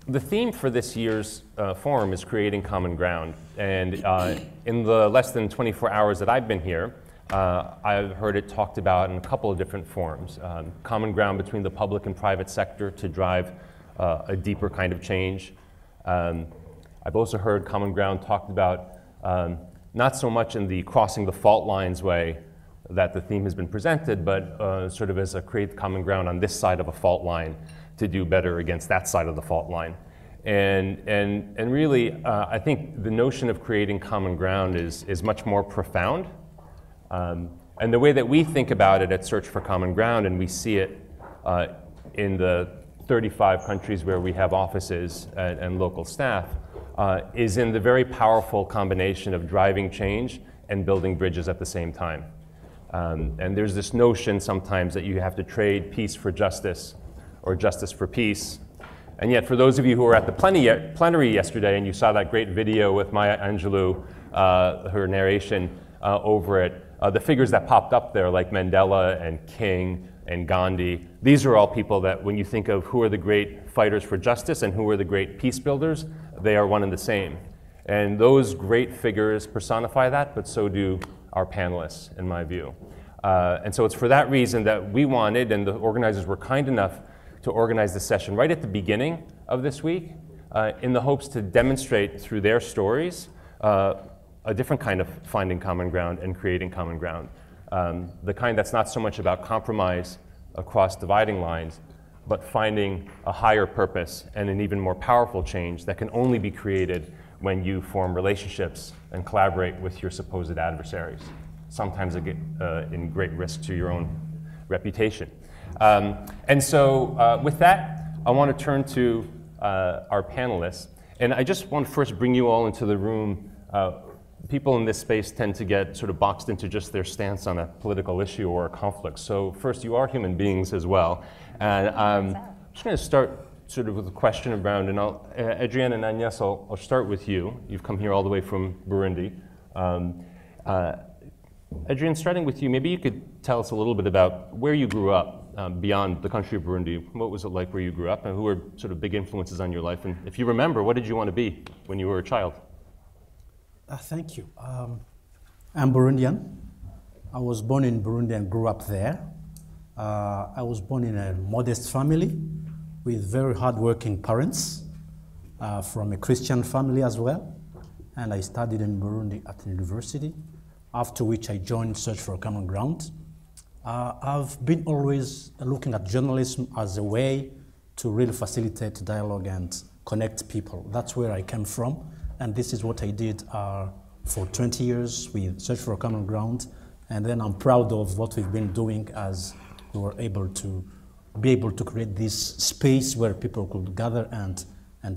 The theme for this year's forum is creating common ground. And in the less than 24 hours that I've been here, I've heard it talked about in a couple of different forms. Common ground between the public and private sector to drive a deeper kind of change. I've also heard common ground talked about not so much in the crossing the fault lines way that the theme has been presented, but sort of as a create common ground on this side of a fault line to do better against that side of the fault line. And really, I think the notion of creating common ground is much more profound. And the way that we think about it at Search for Common Ground, and we see it in the 35 countries where we have offices and local staff, is in the very powerful combination of driving change and building bridges at the same time. And there's this notion sometimes that you have to trade peace for justice or justice for peace. And yet, for those of you who were at the plenary yesterday and you saw that great video with Maya Angelou, her narration over it, the figures that popped up there, like Mandela and King and Gandhi, these are all people that when you think of who are the great fighters for justice and who are the great peace builders, they are one and the same. And those great figures personify that, but so do our panelists, in my view. And so it's for that reason that we wanted, and the organizers were kind enough to organize the session right at the beginning of this week in the hopes to demonstrate through their stories a different kind of finding common ground and creating common ground. The kind that's not so much about compromise across dividing lines, but finding a higher purpose and an even more powerful change that can only be created when you form relationships and collaborate with your supposed adversaries, sometimes in great risk to your own reputation. And so with that, I want to turn to our panelists. And I just want to first bring you all into the room. People in this space tend to get sort of boxed into just their stance on a political issue or a conflict. So first, you are human beings as well. And I'm just going to start sort of with a question around, and Adrienne and Agnes, I'll start with you. You've come here all the way from Burundi. Adrienne, starting with you, maybe you could tell us a little bit about where you grew up beyond the country of Burundi. What was it like where you grew up, and who were sort of big influences on your life? And if you remember, what did you want to be when you were a child? Thank you. I'm Burundian. I was born in Burundi and grew up there. I was born in a modest family with very hardworking parents from a Christian family as well. And I studied in Burundi at the university, after which I joined Search for Common Ground. I've been always looking at journalism as a way to really facilitate dialogue and connect people. That's where I came from. And this is what I did for 20 years with Search for Common Ground. And then I'm proud of what we've been doing as we were able to create this space where people could gather and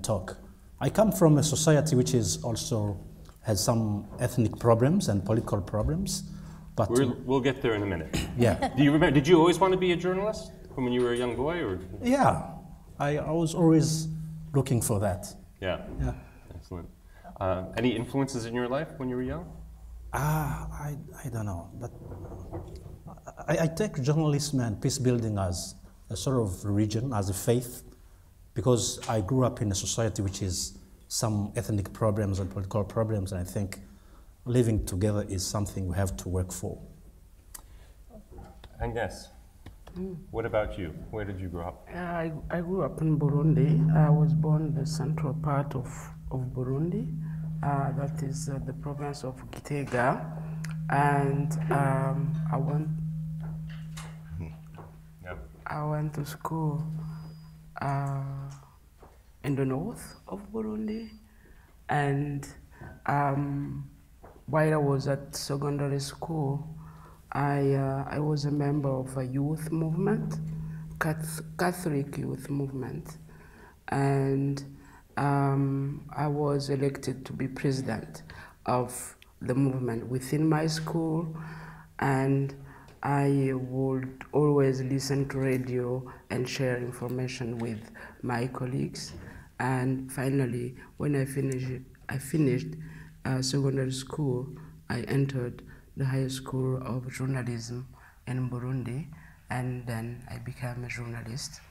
talk. I come from a society which is also has some ethnic problems and political problems. But we'll get there in a minute. Yeah. Do you remember, did you always want to be a journalist from when you were a young boy? Or? Yeah, I was always looking for that. Yeah. Excellent. Any influences in your life when you were young? I don't know, but I take journalism and peace building as a sort of religion, as a faith, because I grew up in a society which is some ethnic problems and political problems, and I think living together is something we have to work for. Agnes, what about you? Where did you grow up? I grew up in Burundi. I was born in the central part of Burundi. That is the province of Gitega, and I went to school in the north of Burundi, and while I was at secondary school, I was a member of a youth movement, Catholic youth movement, and I was elected to be president of the movement within my school, and I would always listen to radio and share information with my colleagues. And finally, when I finished secondary school, I entered the High School of Journalism in Burundi, and then I became a journalist.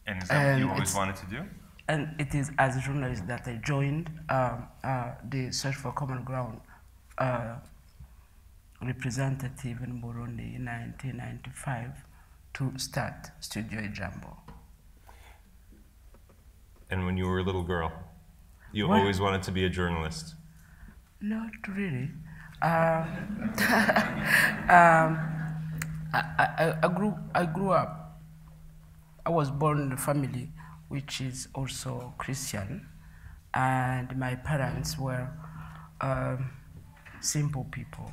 And is that what you always wanted to do? and it is as a journalist that I joined the Search for Common Ground representative in Burundi in 1995 to start Studio Ijambo. And when you were a little girl, you always wanted to be a journalist? Not really. I grew up. I was born in a family which is also Christian, and my parents were simple people.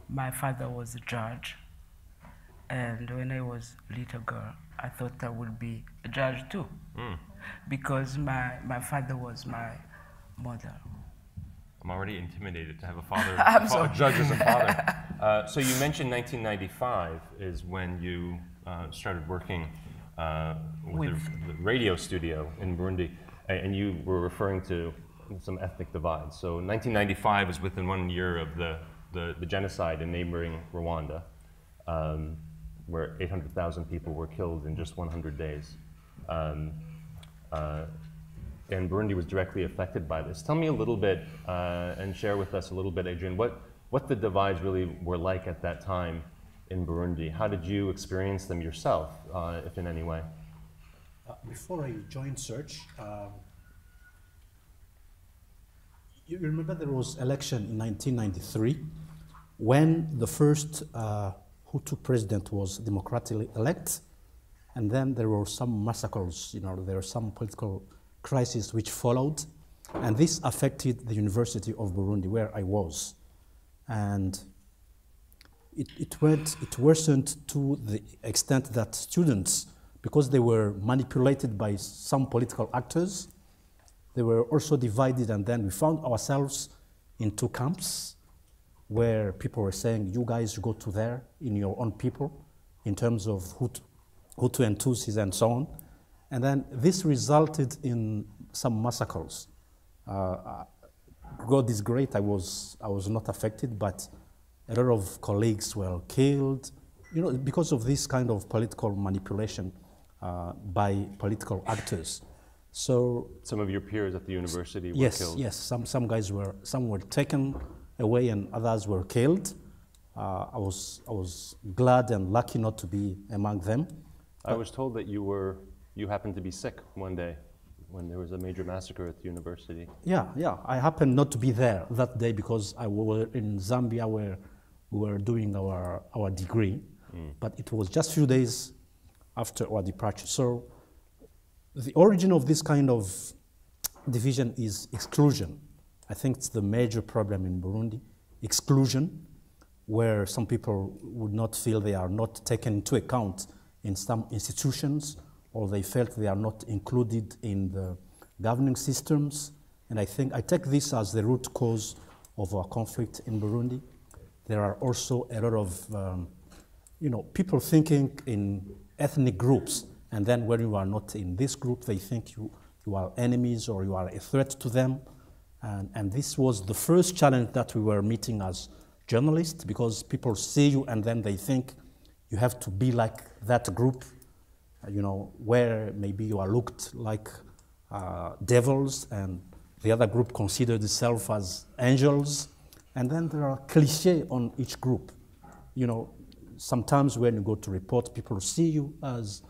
My father was a judge, and when I was a little girl, I thought I would be a judge too, because my father was my model. I'm already intimidated to have a father, a judge as a father. So you mentioned 1995 is when you started working with the radio studio in Burundi, and you were referring to some ethnic divides. So 1995 is within 1 year of the genocide in neighboring Rwanda, where 800,000 people were killed in just 100 days. And Burundi was directly affected by this. Tell me a little bit, and share with us a little bit, Adrian, what the divides really were like at that time in Burundi. How did you experience them yourself, if in any way? Before I joined Search, you remember there was election in 1993 when the first Hutu president was democratically elected, and then there were some massacres, there were some political crises which followed, and this affected the University of Burundi where I was. And it worsened to the extent that students, because they were manipulated by some political actors, they were also divided, and then we found ourselves in two camps where people were saying, you guys go to there in your own people, in terms of Hutu and Tutsis and so on. And then this resulted in some massacres. God is great, I was not affected, but a lot of colleagues were killed, because of this kind of political manipulation by political actors. So some of your peers at the university were killed? Yes, some guys some were taken away and others were killed. I was glad and lucky not to be among them. I was told that you happened to be sick one day when there was a major massacre at the university. Yeah, I happened not to be there that day because I was in Zambia where we were doing our degree, but it was just a few days after our departure. So the origin of this kind of division is exclusion. I think it's the major problem in Burundi, exclusion, where some people would not feel they are not taken into account in some institutions, or they felt they are not included in the governing systems. And I take this as the root cause of our conflict in Burundi. There are also a lot of people thinking in ethnic groups, and then when you are not in this group, they think you are enemies or you are a threat to them. And this was the first challenge that we were meeting as journalists, because people see you and then they think you have to be like that group, where maybe you are looked like devils and the other group considers itself as angels. And then there are cliches on each group. Sometimes when you go to report, people see you as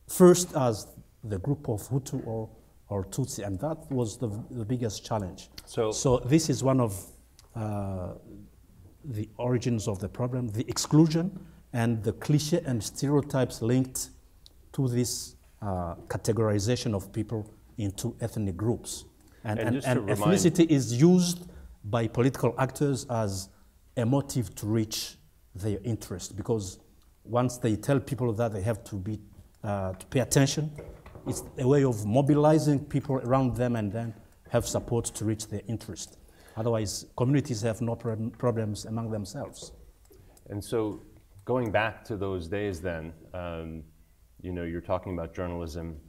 first as the group of Hutu or Tutsi, and that was the biggest challenge. So this is one of the origins of the problem, the exclusion and the cliche and stereotypes linked to this categorization of people into ethnic groups. And ethnicity is used by political actors as a motive to reach their interest, because once they tell people that they have to pay attention, it's a way of mobilizing people around them and then have support to reach their interest. Otherwise, communities have no problems among themselves. And so, going back to those days then, you're talking about journalism.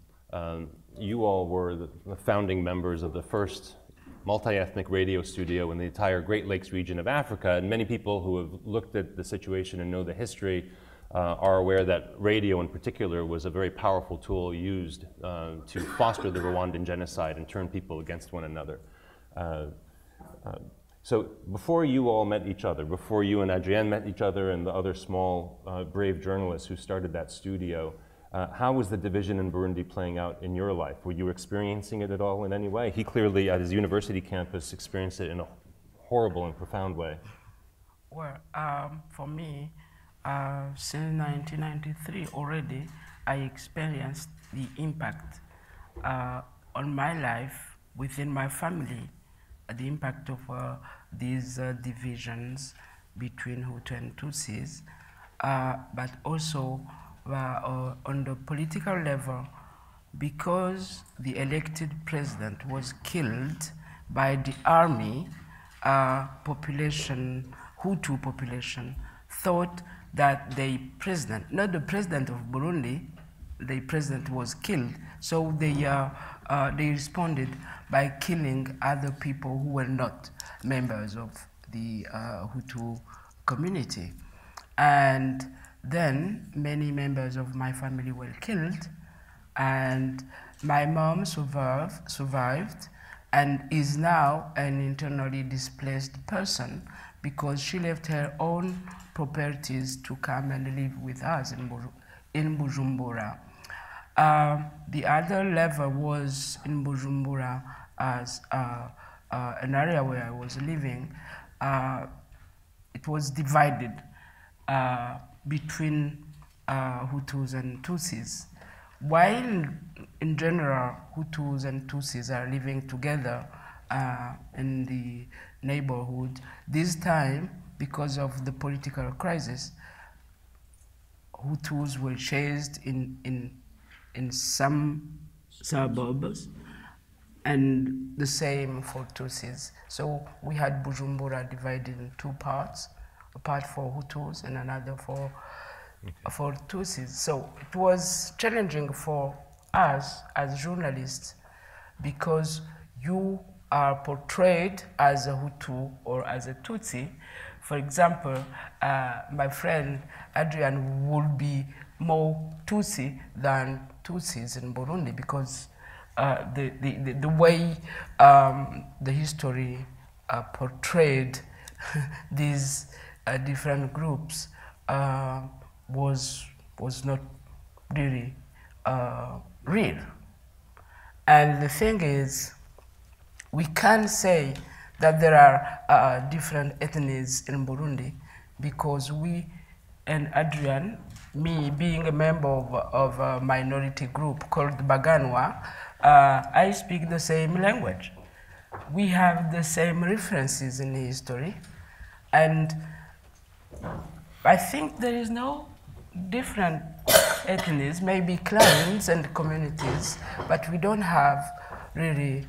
You all were the founding members of the first multi-ethnic radio studio in the entire Great Lakes region of Africa, and many people who have looked at the situation and know the history are aware that radio in particular was a very powerful tool used to foster the Rwandan genocide and turn people against one another. So before you all met each other, before you and Adrienne met each other and the other small, brave journalists who started that studio, how was the division in Burundi playing out in your life? Were you experiencing it at all in any way? He clearly, at his university campus, experienced it in a horrible and profound way. Well, for me, since 1993 already, I experienced the impact on my life within my family, the impact of these divisions between Hutu and Tutsis, but also on the political level, because the elected president was killed by the army, Hutu population, thought that the president, not the president of Burundi, the president was killed, so they responded by killing other people who were not members of the Hutu community. And then many members of my family were killed, and my mom survived and is now an internally displaced person because she left her own properties to come and live with us in Bujumbura. The other level was in Bujumbura as an area where I was living. It was divided between Hutus and Tutsis. While in general Hutus and Tutsis are living together in the neighborhood, this time, because of the political crisis, Hutus were chased in some suburbs, and the same for Tutsis. So we had Bujumbura divided in two parts, a part for Hutus and another for Tutsis. So it was challenging for us as journalists because you are portrayed as a Hutu or as a Tutsi. For example, my friend Adrian would be more Tutsi than Tutsis in Burundi because the way the history portrayed these different groups was not really real. And the thing is, we can't say that there are different ethnies in Burundi because we and Adrian, me being a member of a minority group called Baganwa, I speak the same language. We have the same references in history, and I think there is no different ethnies, maybe clans and communities, but we don't have really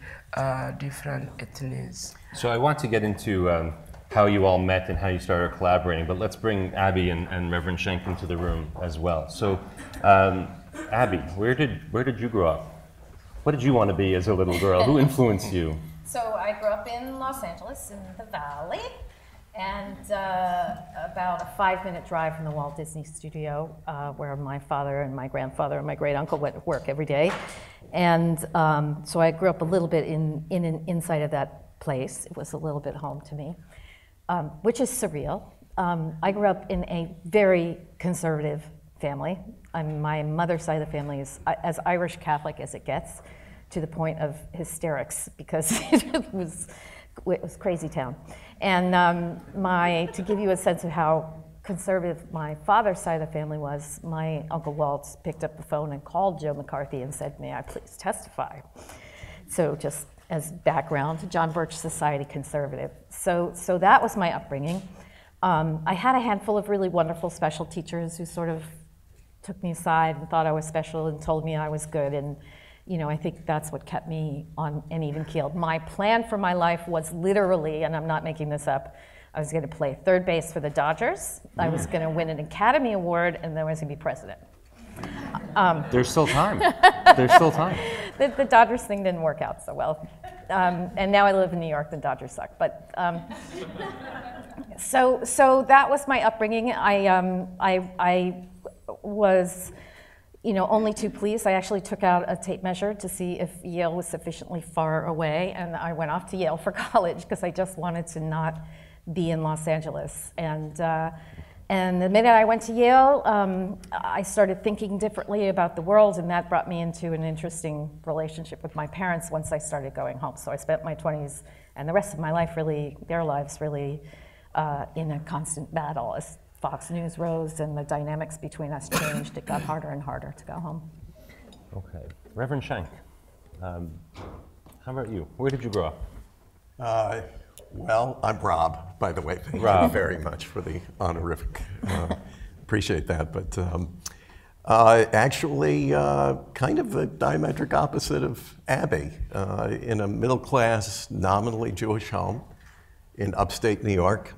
different ethnies. So I want to get into how you all met and how you started collaborating, but let's bring Abby and Reverend Schenk into the room as well. So Abby, where did you grow up? What did you want to be as a little girl? Who influenced you? So I grew up in Los Angeles in the Valley, and about a 5-minute drive from the Walt Disney Studio, where my father and my grandfather and my great uncle went to work every day. And so I grew up a little bit inside of that place. It was a little bit home to me, which is surreal. I grew up in a very conservative family. My mother's side of the family is as Irish Catholic as it gets, to the point of hysterics, because it was crazy town. And to give you a sense of how conservative my father's side of the family was, my Uncle Walt picked up the phone and called Joe McCarthy and said, "May I please testify?" So just as background, John Birch Society conservative. So that was my upbringing. I had a handful of really wonderful special teachers who sort of took me aside and thought I was special and told me I was good, and I think that's what kept me on an even keel. My plan for my life was literally, and I'm not making this up, I was going to play third base for the Dodgers. I was going to win an Academy Award, and then I was going to be president. There's still time. There's still time. The Dodgers thing didn't work out so well. And now I live in New York, the Dodgers suck. But so that was my upbringing. I was, only too pleased. I actually took out a tape measure to see if Yale was sufficiently far away, and I went off to Yale for college because I just wanted to not be in Los Angeles. And the minute I went to Yale, I started thinking differently about the world, and that brought me into an interesting relationship with my parents once I started going home. So I spent my 20s and the rest of my life really, their lives really, in a constant battle. As Fox News rose and the dynamics between us changed, it got harder and harder to go home. Okay. Reverend Schenk, how about you? Where did you grow up? Well, I'm Rob, by the way. Thank Rob. you very much for the honorific. Appreciate that. But actually, kind of the diametric opposite of Abby. In a middle-class, nominally Jewish home in upstate New York.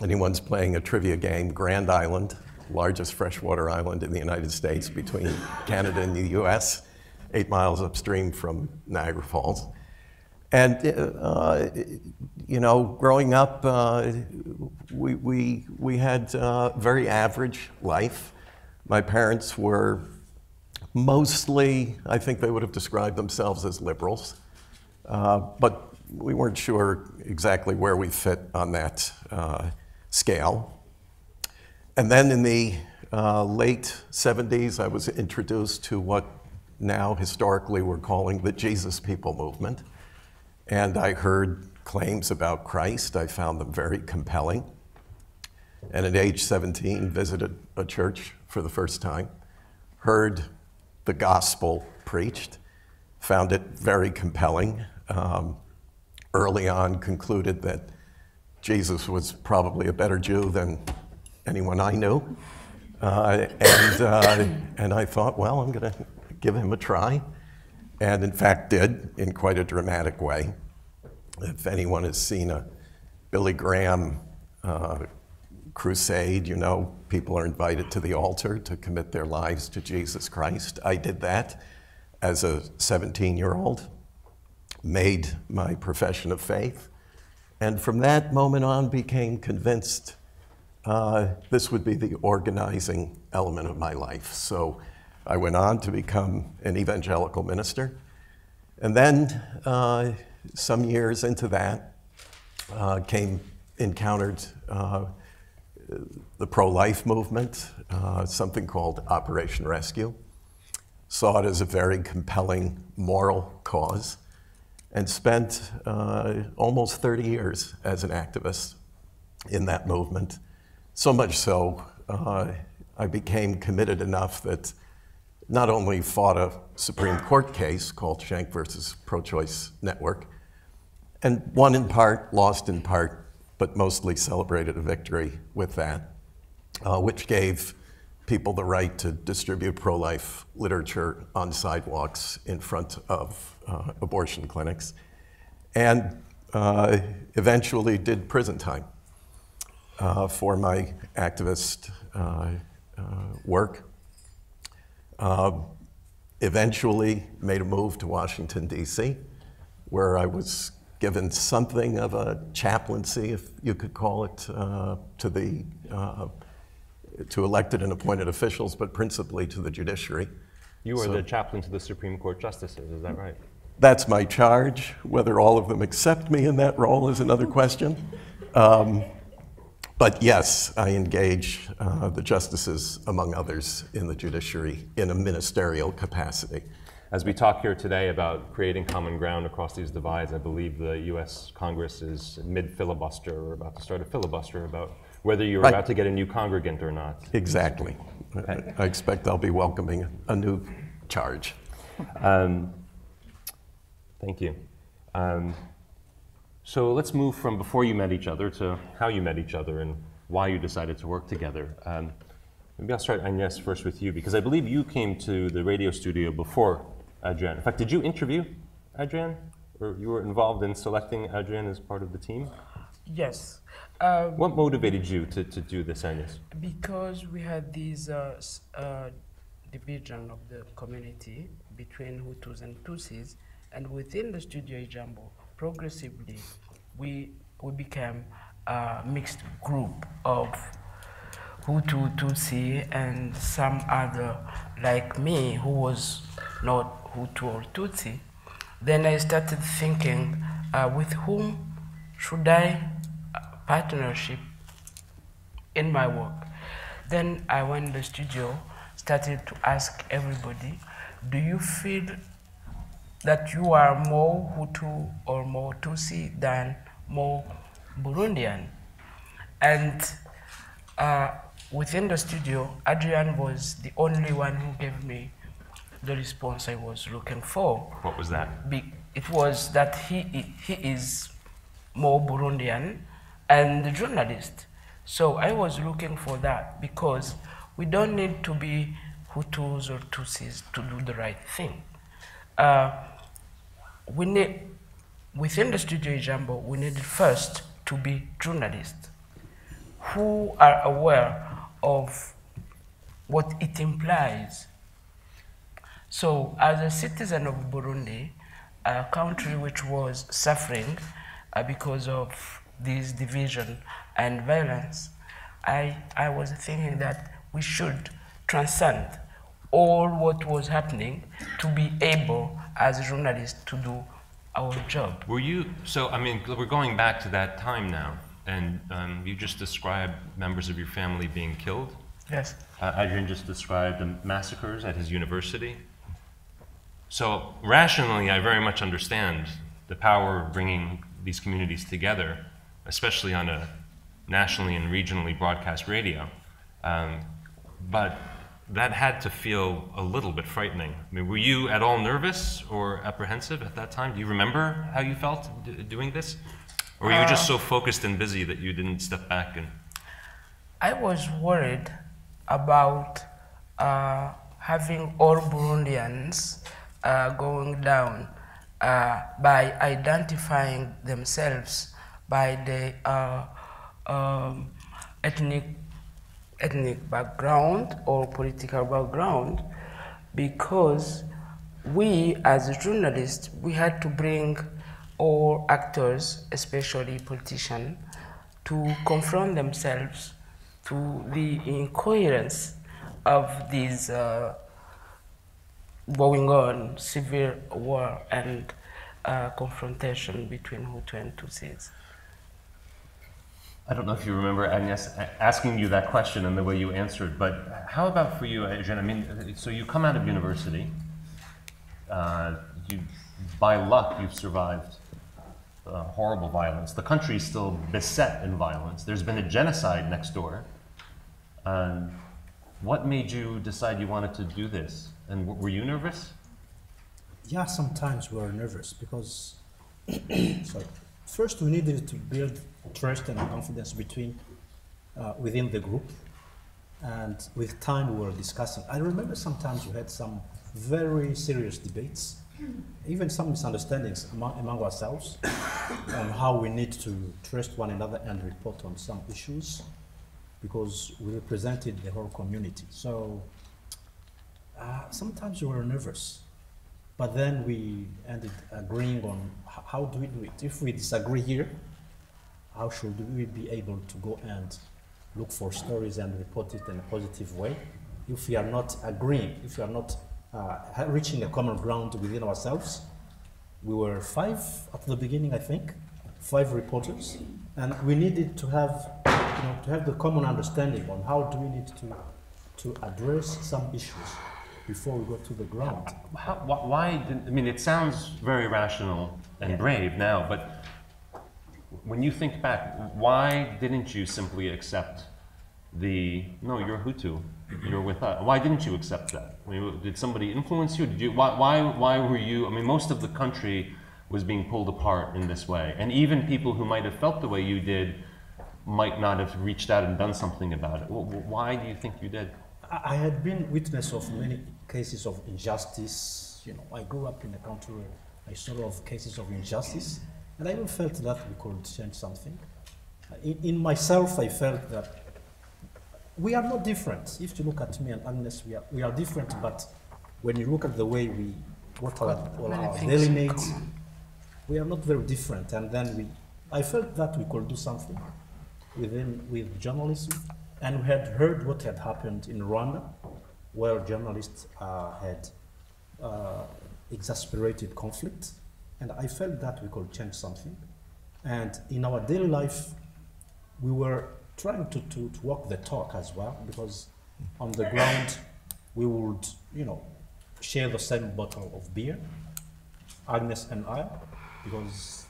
Anyone's playing a trivia game, Grand Island, largest freshwater island in the United States between Canada and the US, 8 miles upstream from Niagara Falls. And, growing up, we had a very average life. My parents were mostly, I think they would have described themselves as liberals, but we weren't sure exactly where we fit on that scale. And then in the late 70s, I was introduced to what now historically we're calling the Jesus People movement. And I heard claims about Christ. I found them very compelling. And at age 17, visited a church for the first time, heard the gospel preached, found it very compelling. Early on, concluded that Jesus was probably a better Jew than anyone I knew. And I thought, well, I'm going to give him a try. And in fact did, in quite a dramatic way. If anyone has seen a Billy Graham crusade, people are invited to the altar to commit their lives to Jesus Christ. I did that as a 17-year-old, made my profession of faith, and from that moment on became convinced this would be the organizing element of my life. So I went on to become an evangelical minister. And then some years into that, encountered the pro-life movement, something called Operation Rescue. Saw it as a very compelling moral cause, and spent almost 30 years as an activist in that movement. So much so, I became committed enough that not only fought a Supreme Court case called Schenk versus Pro-Choice Network, and won in part, lost in part, but mostly celebrated a victory with that, which gave people the right to distribute pro-life literature on sidewalks in front of abortion clinics, and eventually did prison time for my activist work. Eventually made a move to Washington, D.C., where I was given something of a chaplaincy, if you could call it, to elected and appointed officials, but principally to the judiciary. You are the chaplain to the Supreme Court justices, is that right? That's my charge. Whether all of them accept me in that role is another question. But yes, I engage the justices, among others, in the judiciary in a ministerial capacity. As we talk here today about creating common ground across these divides, I believe the U.S. Congress is mid-filibuster, or about to start a filibuster about whether you're about to get a new congregant or not. Exactly. Okay. I expect I'll be welcoming a new charge. Thank you. So let's move from before you met each other to how you met each other and why you decided to work together. Maybe I'll start, Agnes, first with you, because I believe you came to the radio studio before Adrienne. In fact, did you interview Adrienne? Or you were involved in selecting Adrienne as part of the team? Yes. What motivated you to do this, Agnes? Because we had this division of the community between Hutus and Tutsis, and within the Studio Ijambo, progressively, we became a mixed group of Hutu, Tutsi, and some other like me who was not Hutu or Tutsi, then I started thinking, with whom should I partnership in my work? Then I went in the studio, started to ask everybody, do you feel that you are more Hutu or more Tutsi than more Burundian? And within the studio, Adrian was the only one who gave me the response I was looking for. What was that? It was that he is more Burundian and the journalist. So I was looking for that because we don't need to be Hutus or Tutsis to do the right thing. We need, within the Studio Ijambo, we need first to be journalists who are aware of what it implies. So as a citizen of Burundi, a country which was suffering because of this division and violence, I was thinking that we should transcend all what was happening to be able, as journalists, to do our job. Were you, so I mean, we're going back to that time now, and you just described members of your family being killed. Yes. Adrian just described the massacres at his university. So rationally, I very much understand the power of bringing these communities together, especially on a nationally and regionally broadcast radio. But that had to feel a little bit frightening. I mean, were you at all nervous or apprehensive at that time? Do you remember how you felt doing this? Or were you just so focused and busy that you didn't step back? And I was worried about having all Burundians going down by identifying themselves by the ethnic background or political background, because we as journalists, we had to bring all actors, especially politicians, to confront themselves to the incoherence of these going on civil war and confrontation between Hutu and Tutsis. I don't know if you remember Agnes asking you that question and the way you answered, but how about for you, Adrian? I mean, so you come out of university, by luck you've survived horrible violence. The country is still beset in violence. There's been a genocide next door. What made you decide you wanted to do this? And were you nervous? Yeah, sometimes we were nervous because sorry. First, we needed to build trust and confidence within the group, and with time we were discussing. I remember sometimes we had some very serious debates, even some misunderstandings among ourselves on how we need to trust one another and report on some issues, because we represented the whole community. So sometimes we were nervous. But then we ended agreeing on how do we do it. If we disagree here, how should we be able to go and look for stories and report it in a positive way? If we are not agreeing, if we are not reaching a common ground within ourselves, we were 5 at the beginning, I think, 5 reporters, and we needed to have, to have the common understanding on how do we need to address some issues before we go to the ground. Why didn't, I mean, it sounds very rational and brave now, but when you think back, why didn't you simply accept no, you're Hutu, you're with us. Why didn't you accept that? I mean, did somebody influence you? Did you? Why were you? I mean, most of the country was being pulled apart in this way, and even people who might have felt the way you did might not have reached out and done something about it. Why do you think you did? I had been witness of many cases of injustice. I grew up in a country where I saw a lot of cases of injustice, and I even felt that we could change something. In myself, I felt that we are not different. If you look at me and Agnes, we are different, but when you look at the way we work our daily needs, we are not very different. And then I felt that we could do something with journalism And we had heard what had happened in Rwanda, where journalists had exasperated conflict. And I felt that we could change something. And in our daily life, we were trying to walk the talk as well, because on the ground, we would, share the same bottle of beer, Agnes and I, because,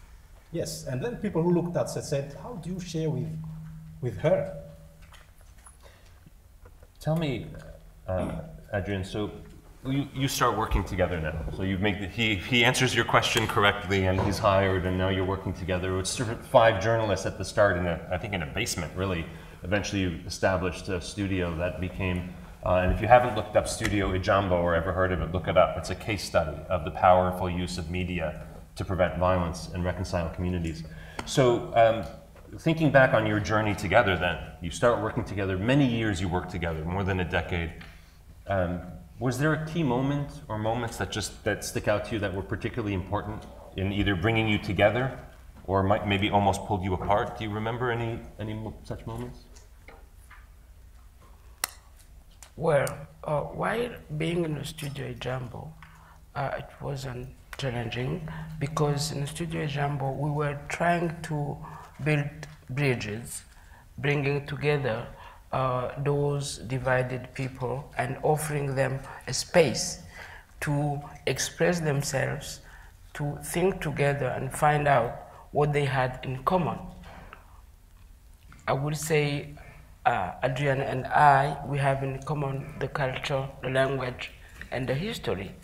yes. And then people who looked at us said, how do you share with her? Tell me, Adrian, so you start working together now. So you make he answers your question correctly, and he's hired, and now you're working together. It's 5 journalists at the start I think in a basement, really. Eventually you established a studio that became, and if you haven't looked up Studio Ijambo or ever heard of it, look it up. It's a case study of the powerful use of media to prevent violence and reconcile communities. So thinking back on your journey together then, you start working together, many years you worked together, more than a decade. Was there a key moment or moments that stick out to you that were particularly important in either bringing you together or maybe almost pulled you apart? Do you remember any such moments? Well, while being in the Studio Ijambo, it wasn't challenging, because in the Studio Ijambo we were trying to build bridges, bringing together those divided people and offering them a space to express themselves, to think together and find out what they had in common. I would say Adrian and I, we have in common the culture, the language, and the history.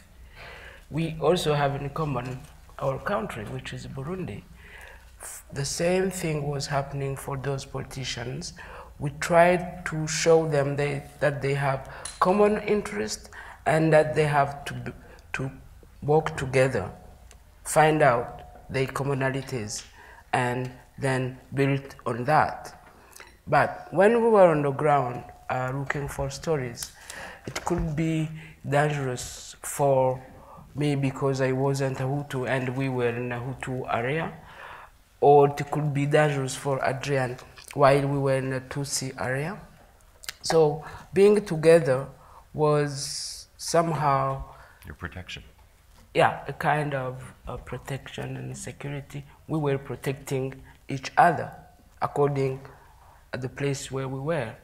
We also have in common our country, which is Burundi. The same thing was happening for those politicians. We tried to show them that they have common interest and that they have to work together, find out their commonalities, and then build on that. But when we were on the ground looking for stories, it could be dangerous for me because I wasn't a Hutu and we were in a Hutu area, or it could be dangerous for Adrian while we were in a Tutsi area. So being together was somehow... Your protection. Yeah, a kind of protection and security. We were protecting each other according to the place where we were.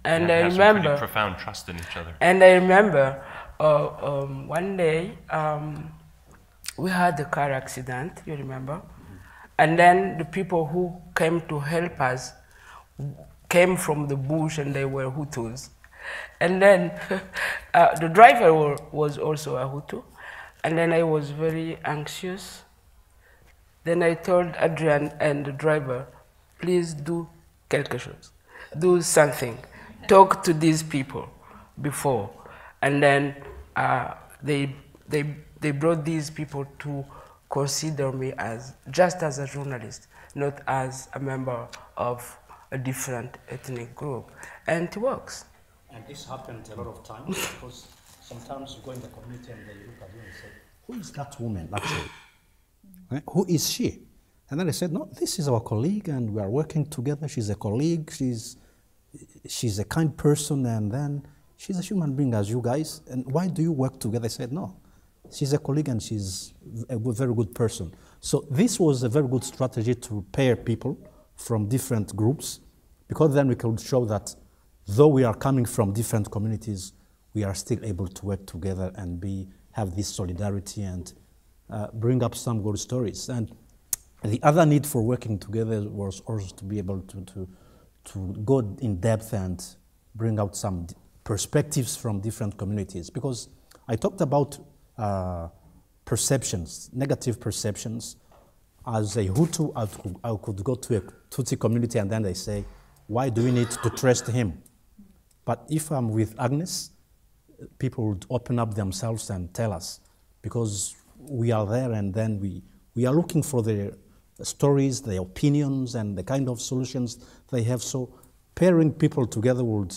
And I remember... Pretty profound trust in each other. And I remember one day we had a car accident, you remember? And then the people who came to help us came from the bush and they were Hutus. And then the driver was also a Hutu. And then I was very anxious. Then I told Adrian and the driver, please do quelque chose, do something, talk to these people before. And then they brought these people to consider me just as a journalist, not as a member of a different ethnic group. And it works. And this happened a lot of times because sometimes you go in the community and they look at you and say, who is that woman actually? Right? Who is she? And then I said, no, this is our colleague and we are working together. She's a colleague, she's a kind person, and then she's a human being as you guys. And why do you work together? I said, no, she's a colleague and she's a very good person. So this was a very good strategy to pair people from different groups, because then we could show that though we are coming from different communities, we are still able to work together and have this solidarity and bring up some good stories. And the other need for working together was also to be able to go in depth and bring out some perspectives from different communities. Because I talked about perceptions, negative perceptions. As a Hutu, I could go to a Tutsi community and then they say, why do we need to trust him? But if I'm with Agnes, people would open up themselves and tell us, because we are there and then we are looking for their stories, their opinions, and the kind of solutions they have. So pairing people together would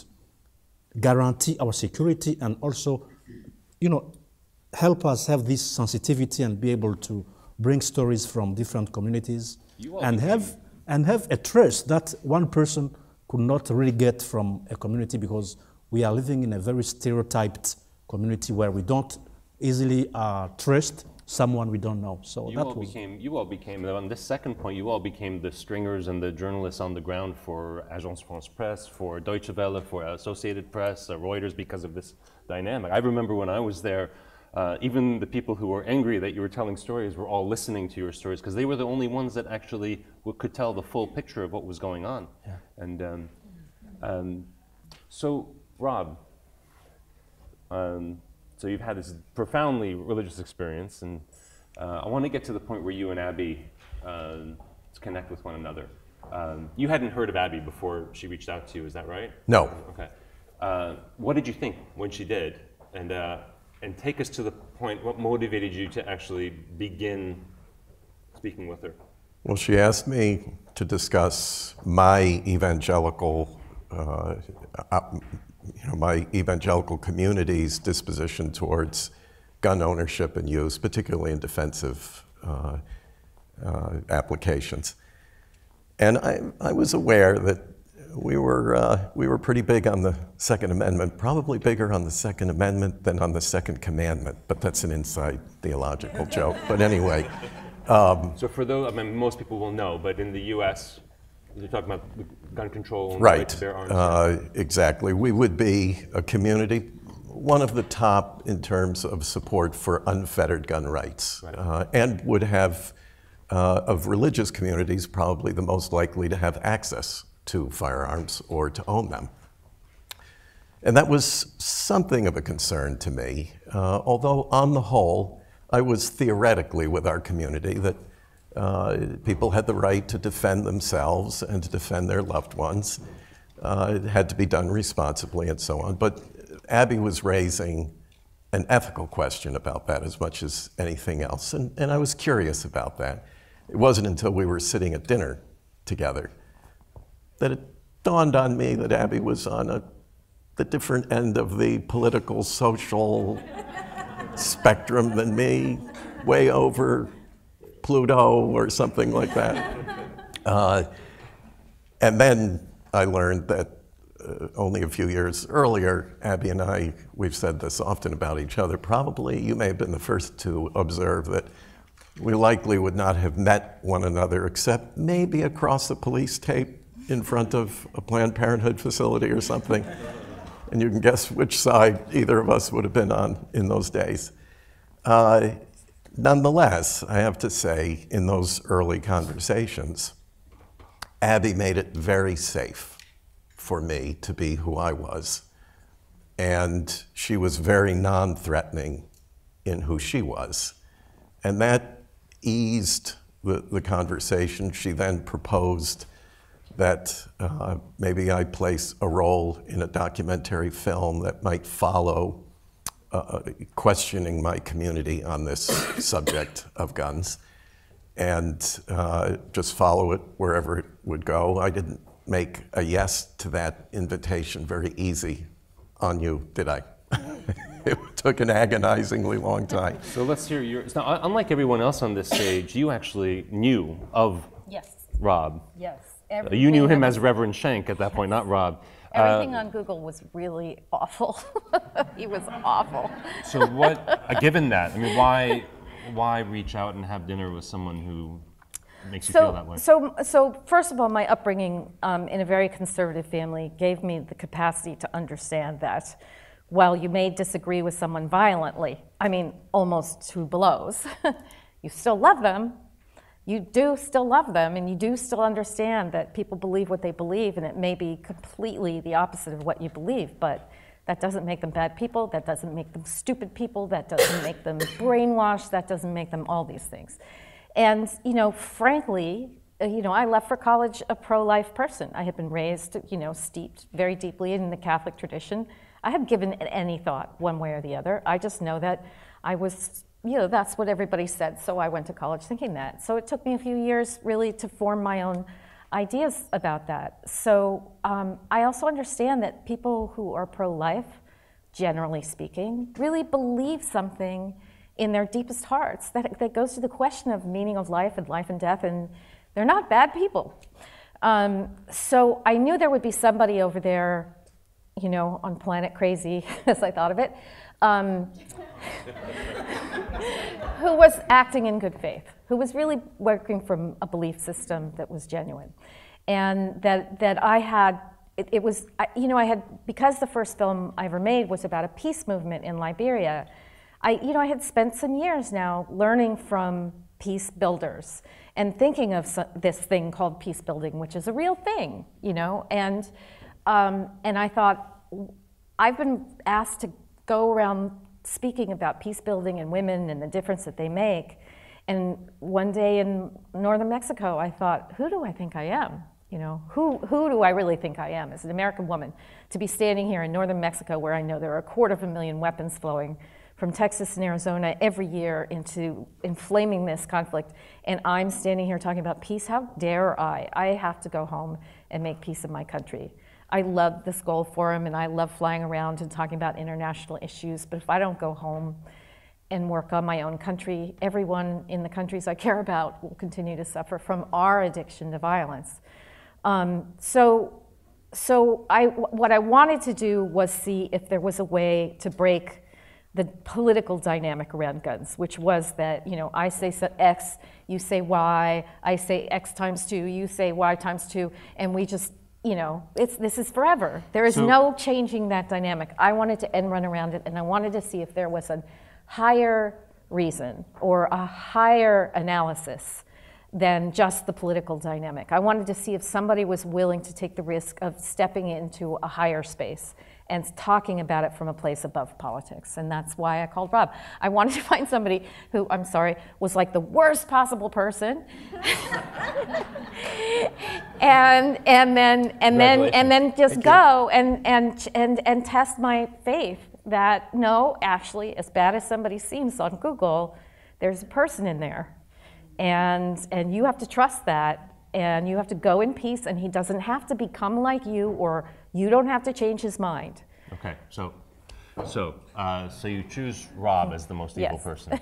guarantee our security and also, help us have this sensitivity and be able to bring stories from different communities and have a trust that one person could not really get from a community because we are living in a very stereotyped community where we don't easily trust someone we don't know. So you all became, on this second point, you all became the stringers and the journalists on the ground for Agence France Presse, for Deutsche Welle, for Associated Press, Reuters, because of this dynamic. I remember when I was there, even the people who were angry that you were telling stories were all listening to your stories because they were the only ones that actually could tell the full picture of what was going on. Yeah. And so, Rob, so you've had this profoundly religious experience, and I want to get to the point where you and Abby connect with one another. You hadn't heard of Abby before she reached out to you, is that right? No. Okay. What did you think when she did? And take us to the point, what motivated you to actually begin speaking with her? Well, she asked me to discuss my evangelical my evangelical community's disposition towards gun ownership and use, particularly in defensive applications. And I was aware that we were pretty big on the Second Amendment, probably bigger on the Second Amendment than on the Second Commandment, but that's an inside theological joke. But anyway. So for those, I mean, most people will know, but in the US, you're talking about gun control and the right to bear arms. Exactly. We would be a community, one of the top in terms of support for unfettered gun rights, right. And would have, of religious communities, probably the most likely to have access to firearms or to own them. And that was something of a concern to me, although on the whole, I was theoretically with our community that people had the right to defend themselves and to defend their loved ones. It had to be done responsibly and so on. But Abby was raising an ethical question about that as much as anything else. And I was curious about that. It wasn't until we were sitting at dinner together that it dawned on me that Abby was on the different end of the political, social spectrum than me, way over Pluto or something like that. And then I learned that only a few years earlier, Abby and I, we've said this often about each other, probably you may have been the first to observe that we likely would not have met one another except maybe across the police tape in front of a Planned Parenthood facility or something. And you can guess which side either of us would have been on in those days. Nonetheless, I have to say, in those early conversations, Abby made it very safe for me to be who I was. And she was very non-threatening in who she was. And that eased the conversation. She then proposed that maybe I place a role in a documentary film that might follow questioning my community on this subject of guns, and just follow it wherever it would go. I didn't make a yes to that invitation very easy on you, did I? It took an agonizingly long time. So let's hear yours. Now, unlike everyone else on this stage, you actually knew of Rob. Yes. You knew him as Reverend Schenck at that point, not Rob. Everything on Google was really awful. He was awful. So what, given that, I mean, why reach out and have dinner with someone who makes you feel that way? So first of all, my upbringing in a very conservative family gave me the capacity to understand that while you may disagree with someone violently, I mean, almost to blows, you still love them. You do still love them, and you do still understand that people believe what they believe, and it may be completely the opposite of what you believe, but that doesn't make them bad people, that doesn't make them stupid people, that doesn't make them brainwashed, that doesn't make them all these things. And, frankly, I left for college a pro-life person. I had been raised, steeped very deeply in the Catholic tradition. I hadn't given it any thought one way or the other. I just know that I was, that's what everybody said, so I went to college thinking that. So it took me a few years really to form my own ideas about that. So I also understand that people who are pro-life, generally speaking, really believe something in their deepest hearts that goes to the question of meaning of life and death, and they're not bad people. So I knew there would be somebody over there, you know, on Planet Crazy, as I thought of it, who was acting in good faith, who was really working from a belief system that was genuine. And that I had, it was, you know, I had, because the first film I ever made was about a peace movement in Liberia, I had spent some years now learning from peace builders and thinking of this thing called peace building, which is a real thing, you know, and I thought, I've been asked to go around speaking about peace building and women and the difference that they make, and one day in northern Mexico, I thought, who do I think I am? You know, who do I really think I am as an American woman to be standing here in northern Mexico where I know there are 250,000 weapons flowing from Texas and Arizona every year into inflaming this conflict, and I'm standing here talking about peace? How dare I? I have to go home and make peace in my country. I love the Skoll Forum and I love flying around and talking about international issues, but if I don't go home and work on my own country, everyone in the countries I care about will continue to suffer from our addiction to violence. So what I wanted to do was see if there was a way to break the political dynamic around guns, which was that, you know, I say X, you say Y, I say X times 2, you say Y times 2, and we just, you know, this is forever. There is no changing that dynamic. I wanted to end run around it, and I wanted to see if there was a higher reason or a higher analysis than just the political dynamic. I wanted to see if somebody was willing to take the risk of stepping into a higher space and talking about it from a place above politics. And that's why I called Rob. I wanted to find somebody who, I'm sorry, was like the worst possible person. and then just go and test my faith that no, actually, as bad as somebody seems on Google, there's a person in there. And you have to trust that, and you have to go in peace, and he doesn't have to become like you, or you don't have to change his mind. Okay, so you choose Rob as the most evil person.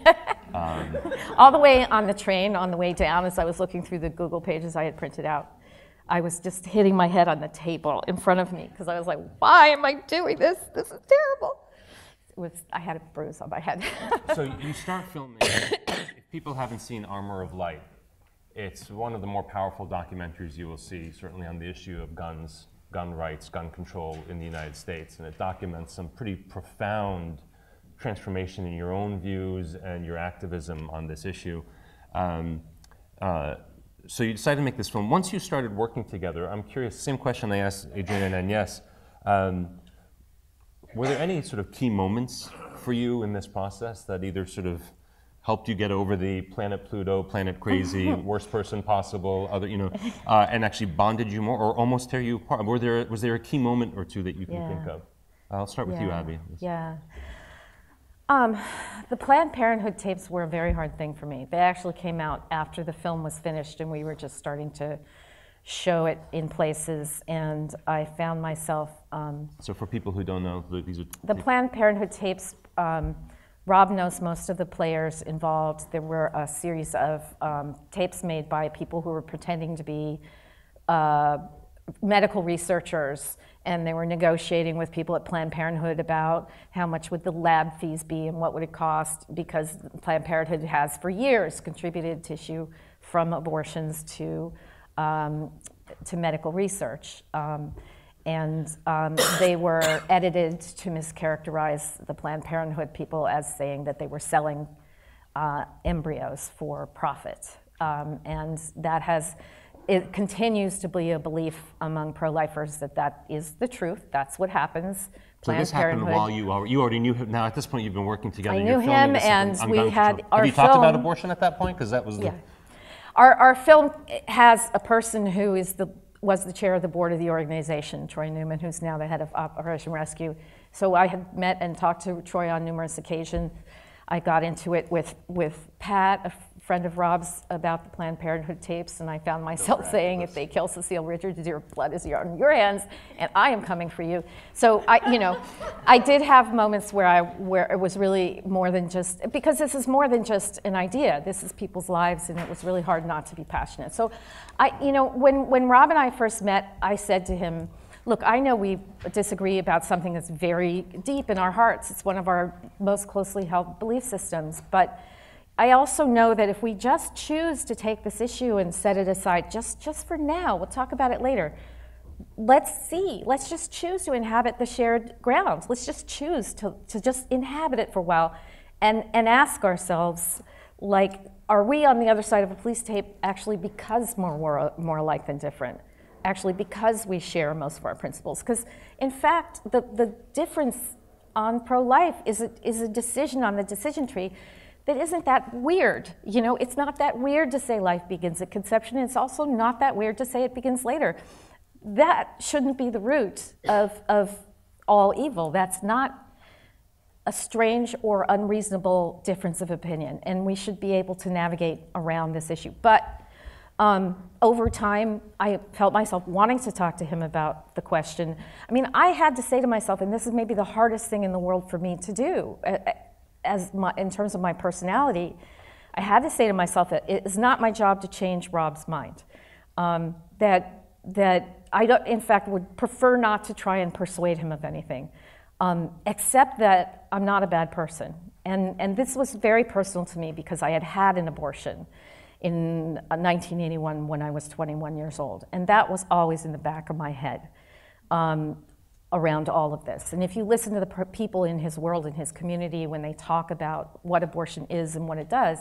All the way on the train, on the way down, as I was looking through the Google pages I had printed out, I was just hitting my head on the table in front of me, because I was like, why am I doing this? This is terrible. I had a bruise on my head. So you start filming. If people haven't seen Armor of Light, it's one of the more powerful documentaries you will see, certainly on the issue of guns, gun rights, gun control in the United States. And it documents some pretty profound transformation in your own views and your activism on this issue. So you decided to make this film. Once you started working together, I'm curious, same question I asked Adriana and Agnes, were there any sort of key moments for you in this process that either sort of helped you get over the Planet Pluto, Planet Crazy, worst person possible, other, you know, and actually bonded you more or almost tear you apart? Was there a key moment or two that you can think of? I'll start with you, Abby. Yeah. The Planned Parenthood tapes were a very hard thing for me. They actually came out after the film was finished and we were just starting to show it in places, and I found myself... so for people who don't know, these are... The Planned Parenthood tapes, Rob knows most of the players involved. There were a series of tapes made by people who were pretending to be medical researchers, and they were negotiating with people at Planned Parenthood about how much would the lab fees be and what would it cost, because Planned Parenthood has for years contributed tissue from abortions to medical research. They were edited to mischaracterize the Planned Parenthood people as saying that they were selling embryos for profit. And it continues to be a belief among pro-lifers that that is the truth. That's what happens. So this happened while you already knew him. Now at this point you've been working together. I knew him, and we had our film. Have you talked about abortion at that point? Because that was the... Our film has a person who was the chair of the board of the organization, Troy Newman, who's now the head of Operation Rescue. So I had met and talked to Troy on numerous occasions. I got into it with Pat, a friend of Rob's, about the Planned Parenthood tapes, and I found myself saying, if they kill Cecile Richards, your blood is on your hands, and I am coming for you. So I did have moments where it was really more than just, because this is more than just an idea. This is people's lives, and it was really hard not to be passionate. So when Rob and I first met, I said to him, look, I know we disagree about something that's very deep in our hearts. It's one of our most closely held belief systems. But I also know that if we just choose to take this issue and set it aside just for now, we'll talk about it later. Let's just choose to inhabit the shared ground. Let's just choose to just inhabit it for a while and ask ourselves, like, are we on the other side of a police tape actually because more alike than different? Actually because we share most of our principles. Because in fact, the difference on pro-life is a decision on the decision tree that isn't that weird. It's not that weird to say life begins at conception. It's also not that weird to say it begins later. That shouldn't be the root of all evil. That's not a strange or unreasonable difference of opinion, and we should be able to navigate around this issue. But over time, I felt myself wanting to talk to him about the question. I mean, I had to say to myself, and this is maybe the hardest thing in the world for me to do, in terms of my personality, I had to say to myself that it is not my job to change Rob's mind. That I don't, in fact, would prefer not to try and persuade him of anything, except that I'm not a bad person. And this was very personal to me because I had had an abortion in 1981 when I was 21 years old. And that was always in the back of my head around all of this. And if you listen to the people in his world, in his community, when they talk about what abortion is and what it does,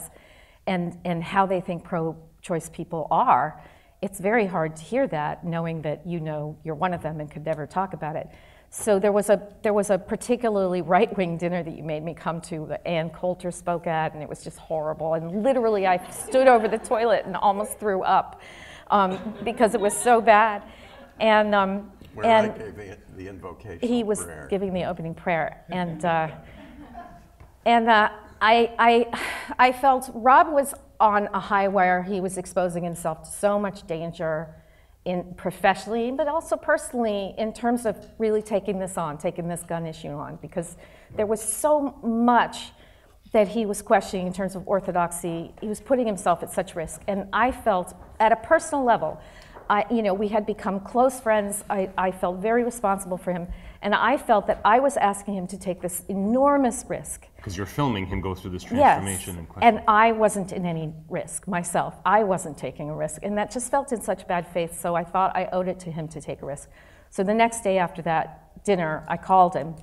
and how they think pro-choice people are, it's very hard to hear that, knowing that you're one of them and could never talk about it. So there was a particularly right-wing dinner that you made me come to that Ann Coulter spoke at, and it was just horrible. And literally, I stood over the toilet and almost threw up because it was so bad. And where I gave the invocation. He was prayer. giving the opening prayer, and I felt Rob was on a high wire. He was exposing himself to so much danger, professionally, but also personally, in terms of really taking this gun issue on, because there was so much that he was questioning in terms of orthodoxy. He was putting himself at such risk, and I felt, at a personal level, we had become close friends. I felt very responsible for him, and I felt that I was asking him to take this enormous risk. Because you're filming him go through this transformation. Yes, and I wasn't in any risk myself. I wasn't taking a risk, and that just felt in such bad faith, so I thought I owed it to him to take a risk. So the next day after that dinner, I called him,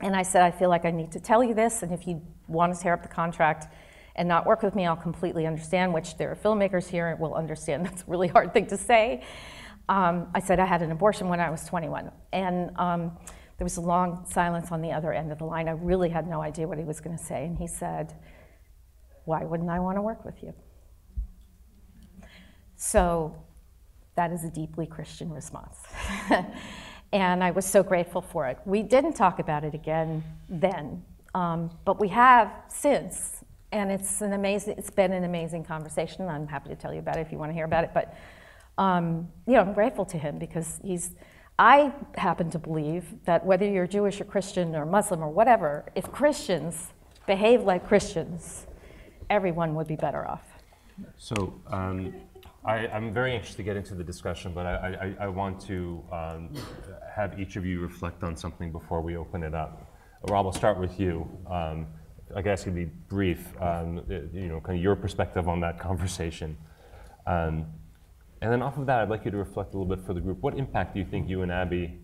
and I said, I feel like I need to tell you this, and if you want to tear up the contract and not work with me, I'll completely understand, which there are filmmakers here and will understand that's a really hard thing to say. I said I had an abortion when I was 21, and there was a long silence on the other end of the line. I really had no idea what he was going to say, and he said, why wouldn't I want to work with you? So that is a deeply Christian response. And I was so grateful for it. We didn't talk about it again then, but we have since, and it's been an amazing conversation. I'm happy to tell you about it if you want to hear about it, but I'm grateful to him because I happen to believe that whether you're Jewish or Christian or Muslim or whatever, if Christians behave like Christians, everyone would be better off. So I'm very anxious to get into the discussion, but I want to have each of you reflect on something before we open it up. Rob, I'll start with you. I guess you'd be brief, kind of your perspective on that conversation. And then off of that, I'd like you to reflect a little bit for the group. What impact do you think you and Abby,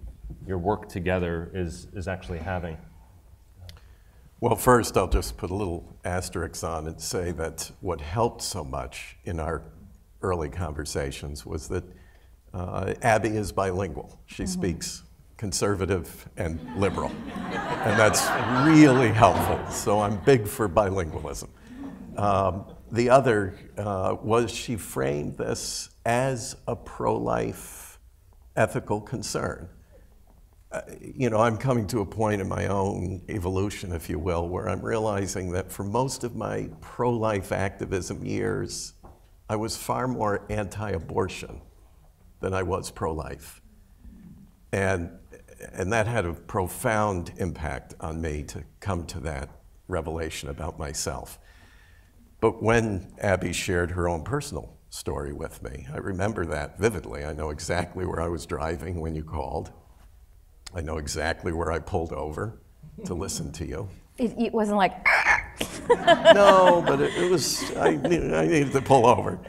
your work together, is actually having? Well, first, I'll just put a little asterisk on and say that what helped so much in our early conversations was that Abby is bilingual. She speaks conservative and liberal, and that's really helpful. So I'm big for bilingualism. The other was she framed this as a pro-life ethical concern. you know, I'm coming to a point in my own evolution, if you will, where I'm realizing that for most of my pro-life activism years, I was far more anti-abortion than I was pro-life. And that had a profound impact on me to come to that revelation about myself. But when Abby shared her own personal story with me, I remember that vividly. I know exactly where I was driving when you called. I know exactly where I pulled over to listen to you. It wasn't like, No, but it was, I needed to pull over.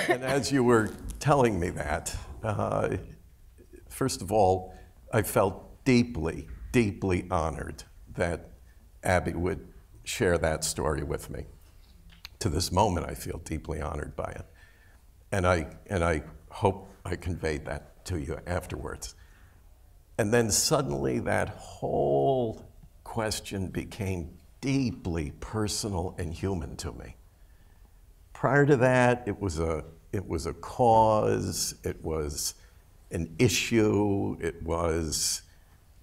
And as you were telling me that, first of all, I felt deeply, deeply honored that Abby would share that story with me. To this moment, I feel deeply honored by it. And I hope I conveyed that to you afterwards. And then suddenly that whole question became deeply personal and human to me. Prior to that, it was a cause, it was an issue, it was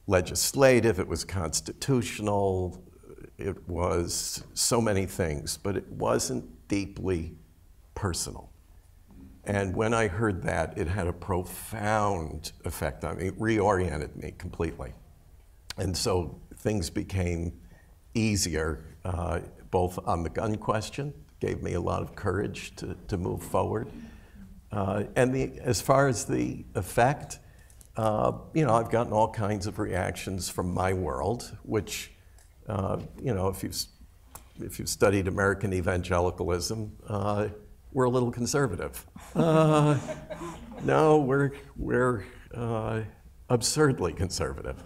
legislative, it was constitutional, it was so many things, but it wasn't deeply personal. And when I heard that, it had a profound effect on me, it reoriented me completely. And so things became easier, both on the gun question, gave me a lot of courage to move forward. And as far as the effect, you know, I've gotten all kinds of reactions from my world, which, you know, if you've studied American evangelicalism, we're a little conservative. No, we're absurdly conservative.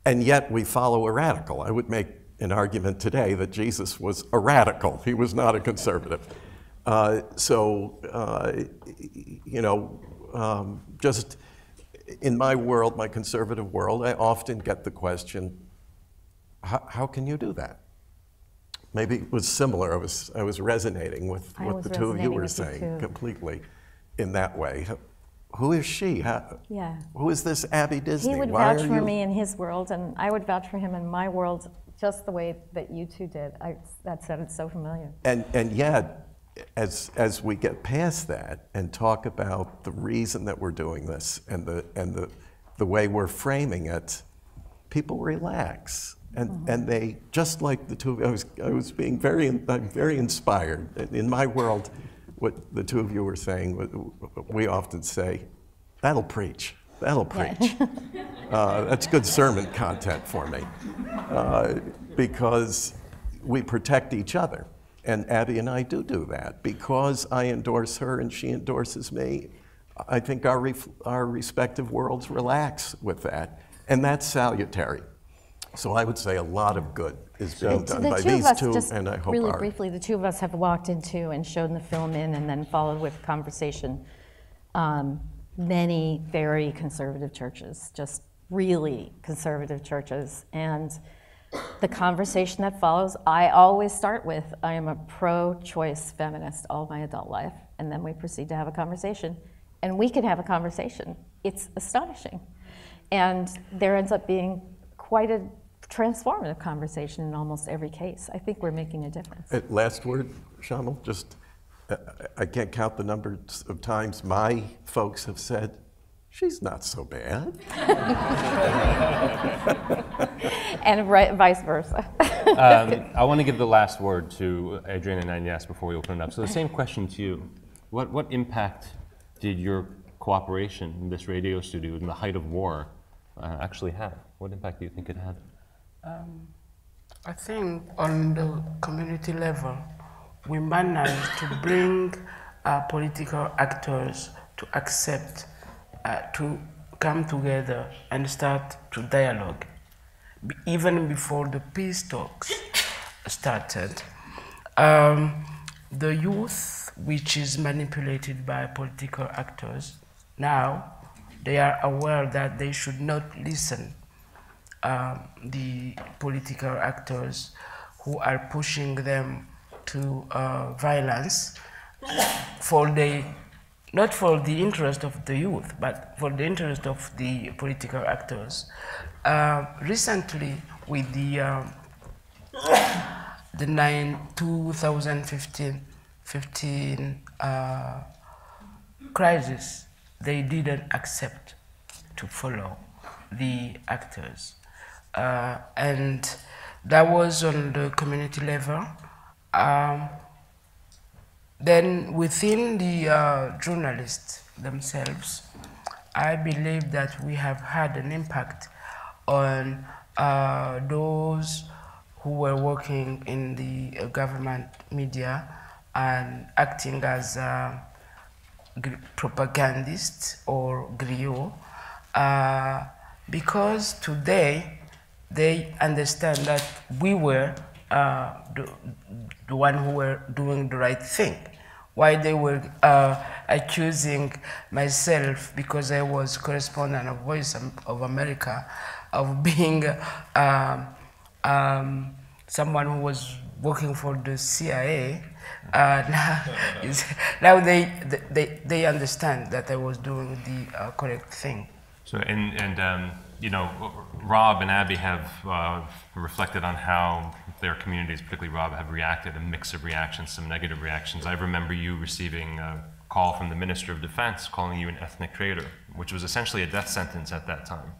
And yet we follow a radical. I would make an argument today that Jesus was a radical. He was not a conservative. You know, just in my world, my conservative world, I often get the question, how can you do that? Maybe it was similar. I was resonating with what the two of you were saying completely in that way. Who is she? yeah. Who is this Abby Disney? He would Why vouch are for you... me in his world, and I would vouch for him in my world, just the way that you two did. That sounded so familiar. And yet, as we get past that and talk about the reason that we're doing this and the way we're framing it, people relax. And they, just like the two of you, I was being I'm very inspired. In my world, what the two of you were saying, we often say, that'll preach, that'll preach. That's good sermon content for me. Because we protect each other. And Abby and I do that. Because I endorse her and she endorses me, I think our respective worlds relax with that. And that's salutary. So I would say a lot of good is being done by these two, and I hope really briefly, the two of us have walked into and shown the film in and then followed with conversation many very conservative churches, just really conservative churches. And the conversation that follows, I always start with, I am a pro-choice feminist all my adult life, and then we proceed to have a conversation. And we can have a conversation. It's astonishing. And there ends up being quite a transformative conversation in almost every case. I think we're making a difference. Last word, Shamil, just, I can't count the numbers of times my folks have said, she's not so bad. And vice versa. I want to give the last word to Adrienne and Agnes before we open it up. So the same question to you. What impact did your cooperation in this radio studio in the height of war actually have? What impact do you think it had? I think on the community level, we managed to bring political actors to accept, to come together and start to dialogue. Even before the peace talks started, the youth, which is manipulated by political actors, now they are aware that they should not listen the political actors who are pushing them to violence, for they not for the interest of the youth, but for the interest of the political actors. Recently, with the 2015 crisis, they didn't accept to follow the actors. And that was on the community level. Then within the journalists themselves, I believe that we have had an impact on those who were working in the government media and acting as propagandists or griots, because today they understand that we were the one who were doing the right thing. Why they were accusing myself, because I was correspondent of Voice of America, of being someone who was working for the CIA. Now they understand that I was doing the correct thing. So, you know, Rob and Abby have reflected on how their communities, particularly Rob, have reacted, a mix of reactions, some negative reactions. I remember you receiving a call from the Minister of Defense calling you an ethnic traitor, which was essentially a death sentence at that time.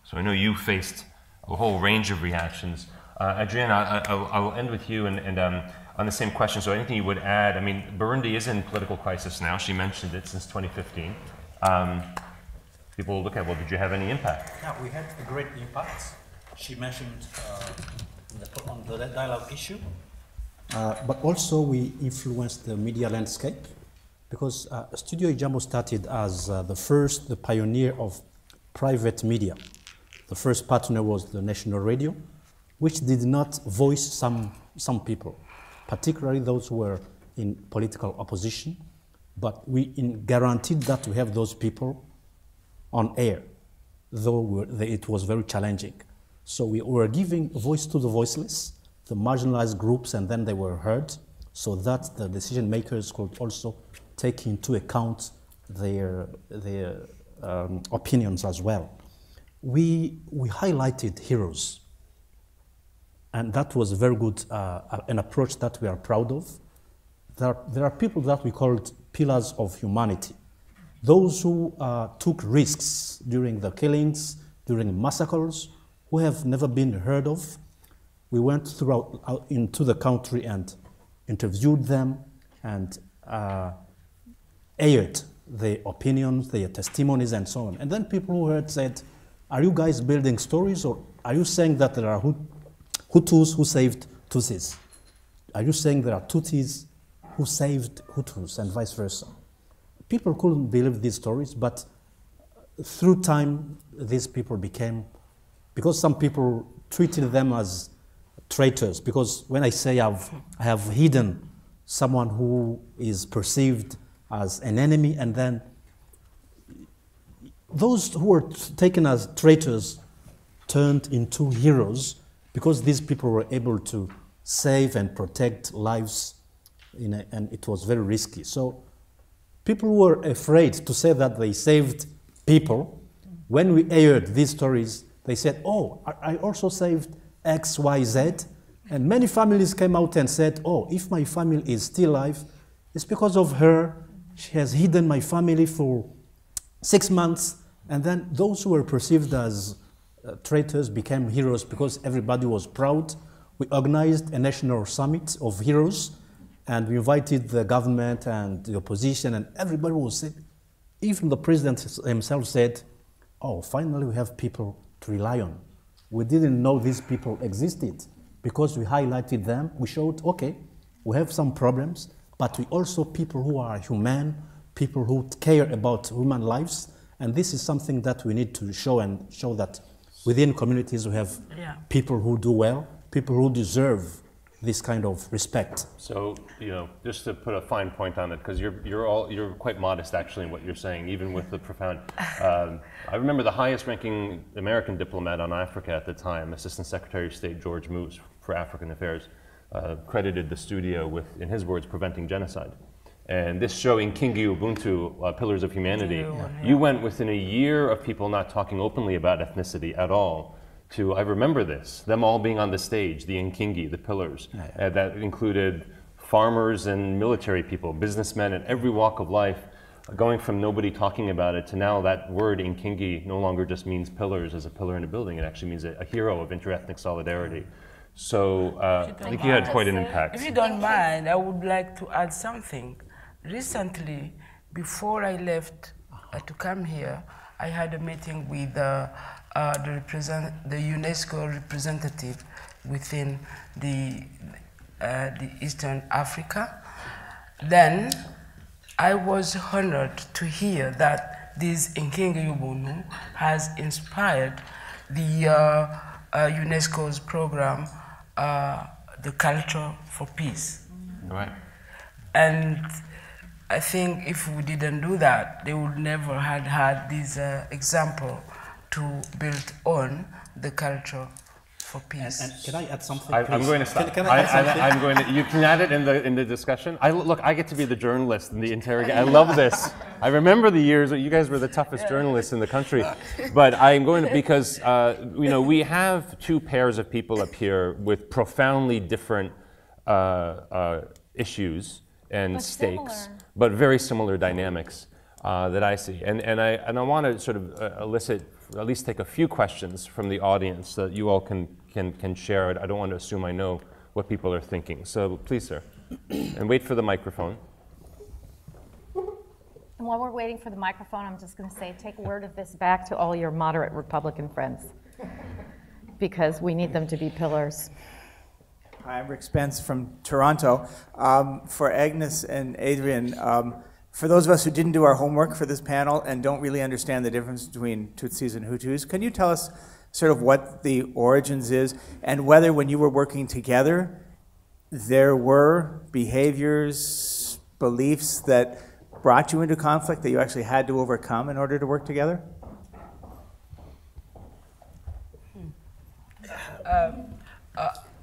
So I know you faced a whole range of reactions. Adriana, I'll end with you and on the same question. So anything you would add? I mean, Burundi is in political crisis now. She mentioned it since 2015. People look at, well, did you have any impact? Yeah, we had a great impact. She mentioned on the dialogue issue, but also we influenced the media landscape, because Studio Ijambo started as the pioneer of private media. The first partner was the National Radio, which did not voice some people, particularly those who were in political opposition, but we guaranteed that we have those people on air, though it was very challenging. So we were giving voice to the voiceless, the marginalized groups, and then they were heard, so that the decision makers could also take into account their opinions as well. We highlighted heroes, and that was a very good an approach that we are proud of. There are people that we called pillars of humanity. Those who took risks during the killings, during massacres, who have never been heard of. We went into the country and interviewed them and aired their opinions, their testimonies, and so on. And then people who heard said, are you guys building stories, or are you saying that there are Hutus who saved Tutsis? Are you saying there are Tutsis who saved Hutus, and vice versa? People couldn't believe these stories, but through time, these people became, because some people treated them as traitors, because when I say I have hidden someone who is perceived as an enemy, and then those who were taken as traitors turned into heroes, because these people were able to save and protect lives, and it was very risky. So people were afraid to say that they saved people. When we aired these stories, they said, oh, I also saved X, Y, Z. And many families came out and said, oh, if my family is still alive, it's because of her. She has hidden my family for 6 months. And then those who were perceived as traitors became heroes, because everybody was proud. We organized a national summit of heroes, and we invited the government and the opposition, and everybody was saying, even the president himself said, oh, finally we have people to rely on. We didn't know these people existed, because we highlighted them. We showed, okay, we have some problems, but we also people who are humane, people who care about human lives, and this is something that we need to show, and show that within communities we have people who do well, people who deserve this kind of respect. So, you know, just to put a fine point on it, because you're quite modest actually in what you're saying, even with the profound. I remember the highest-ranking American diplomat on Africa at the time, Assistant Secretary of State George Moose for African Affairs, credited the studio with, in his words, preventing genocide. And this show, Inkingi Ubuntu, Pillars of Humanity, Yeah. you went within a year of people not talking openly about ethnicity at all to, I remember this, them all being on the stage, the Inkingi, the Pillars, that included farmers and military people, businessmen in every walk of life, going from nobody talking about it to now that word Inkingi no longer just means pillars as a pillar in a building, it actually means a hero of interethnic solidarity. So I think you had quite an impact. If you don't mind, I would like to add something. Recently, before I left to come here, I had a meeting with the UNESCO representative within the Eastern Africa. Then I was honored to hear that this Inkingi Ubuntu has inspired the UNESCO's program, The Culture for Peace. Right. And I think if we didn't do that, they would never have had this example to build on the culture for peace. And can I add something? I'm going to stop. Can I add something? I'm going to. You can add it in the discussion. Look, I get to be the journalist and the interrogator. I love this. I remember the years that you guys were the toughest journalists in the country, but I'm going to because you know we have two pairs of people up here with profoundly different issues and stakes, similar. but very similar dynamics that I see. And I want to sort of elicit, at least take a few questions from the audience so that you all can share it. I don't want to assume I know what people are thinking. So please, sir, and wait for the microphone. And while we're waiting for the microphone, I'm just going to say, take word of this back to all your moderate Republican friends, because we need them to be pillars. Hi, I'm Rick Spence from Toronto. For Agnes and Adrian, for those of us who didn't do our homework for this panel and don't really understand the difference between Tutsis and Hutus, can you tell us sort of what the origins is and whether when you were working together, there were behaviors, beliefs that brought you into conflict that you actually had to overcome in order to work together?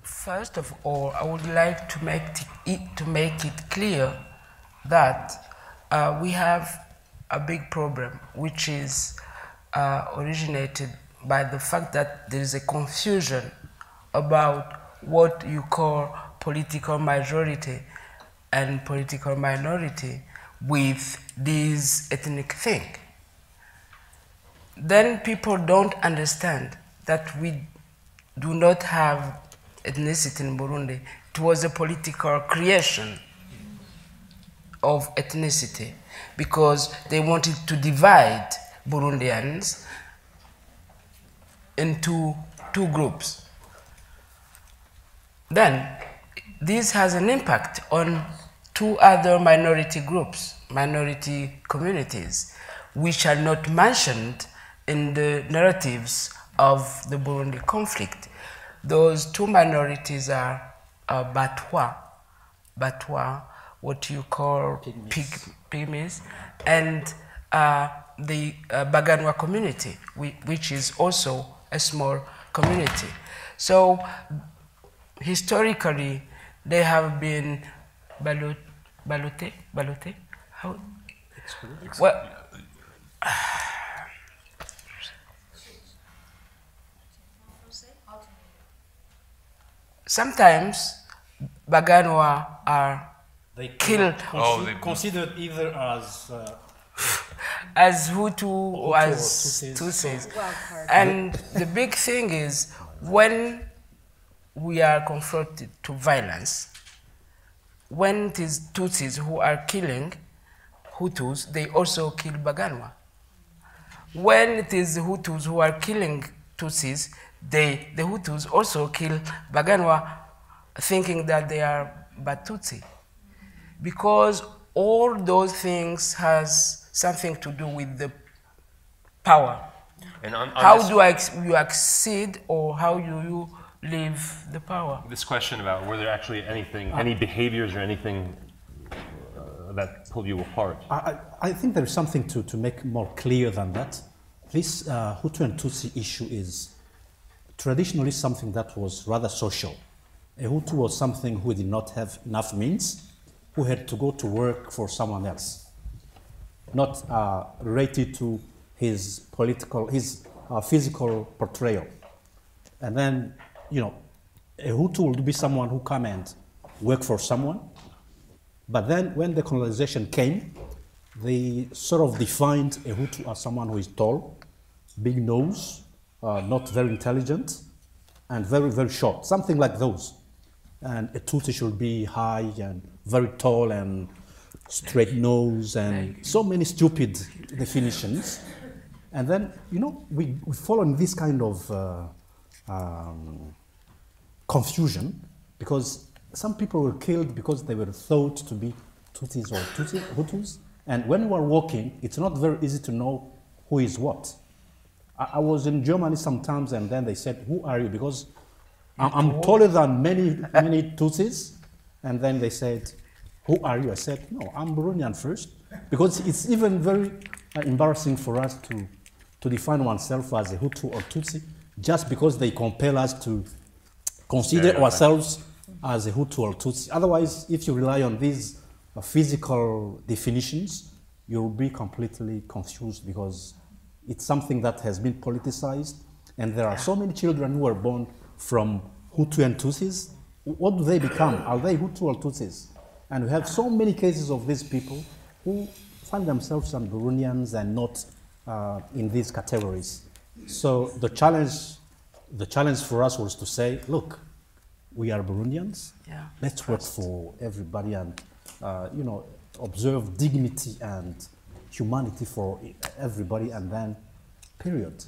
First of all, I would like to make it clear that we have a big problem, which is originated by the fact that there is a confusion about what you call political majority and political minority with this ethnic thing. Then people don't understand that we do not have ethnicity in Burundi. It was a political creation of ethnicity because they wanted to divide Burundians into two groups. Then this has an impact on two other minority groups, minority communities, which are not mentioned in the narratives of the Burundi conflict. Those two minorities are Batwa, what you call pygmies, and the Baganwa community, which is also a small community. So historically, they have been Balote? How? Well, sometimes Baganwa are killed. Considered either as Hutu or as Tutsis. And the big thing is when we are confronted to violence, when it is Tutsis who are killing Hutus, they also kill Baganwa. When it is the Hutus who are killing Tutsis, the Hutus also kill Baganwa, thinking that they are Batutsi. Because all those things has something to do with the power. And on how do you accede, or how do you leave the power? This question about were there actually any behaviors or anything that pulled you apart? I think there is something to make more clear than that. This Hutu and Tutsi issue is traditionally something that was rather social. A Hutu was something who did not have enough means who had to go to work for someone else, not related to his physical portrayal. And then, you know, a Hutu would be someone who come and work for someone. But then when the colonization came, they sort of defined a Hutu as someone who is tall, big nose, not very intelligent, and very, very short, something like those. And a Tutsi should be high and very tall and straight nose and so many stupid definitions. And then, you know, we fall in this kind of confusion because some people were killed because they were thought to be Tutsis or Hutus. And when we are walking, it's not very easy to know who is what. I was in Germany sometimes, and then they said, "Who are you?" Because I'm taller than many Tutsis. And then they said, "Who are you?" I said, "No, I'm Burundian first," because it's even very embarrassing for us to define oneself as a Hutu or Tutsi, just because they compel us to consider ourselves as a Hutu or Tutsi. Otherwise, if you rely on these physical definitions, you'll be completely confused because it's something that has been politicized, and there are so many children who are born from Hutu and Tutsis. What do they become? Are they Hutu or Tutsis? And we have so many cases of these people who find themselves as Burundians and not in these categories. So the challenge for us was to say, look, we are Burundians. Yeah. Let's work for everybody and you know, observe dignity and humanity for everybody, and then period.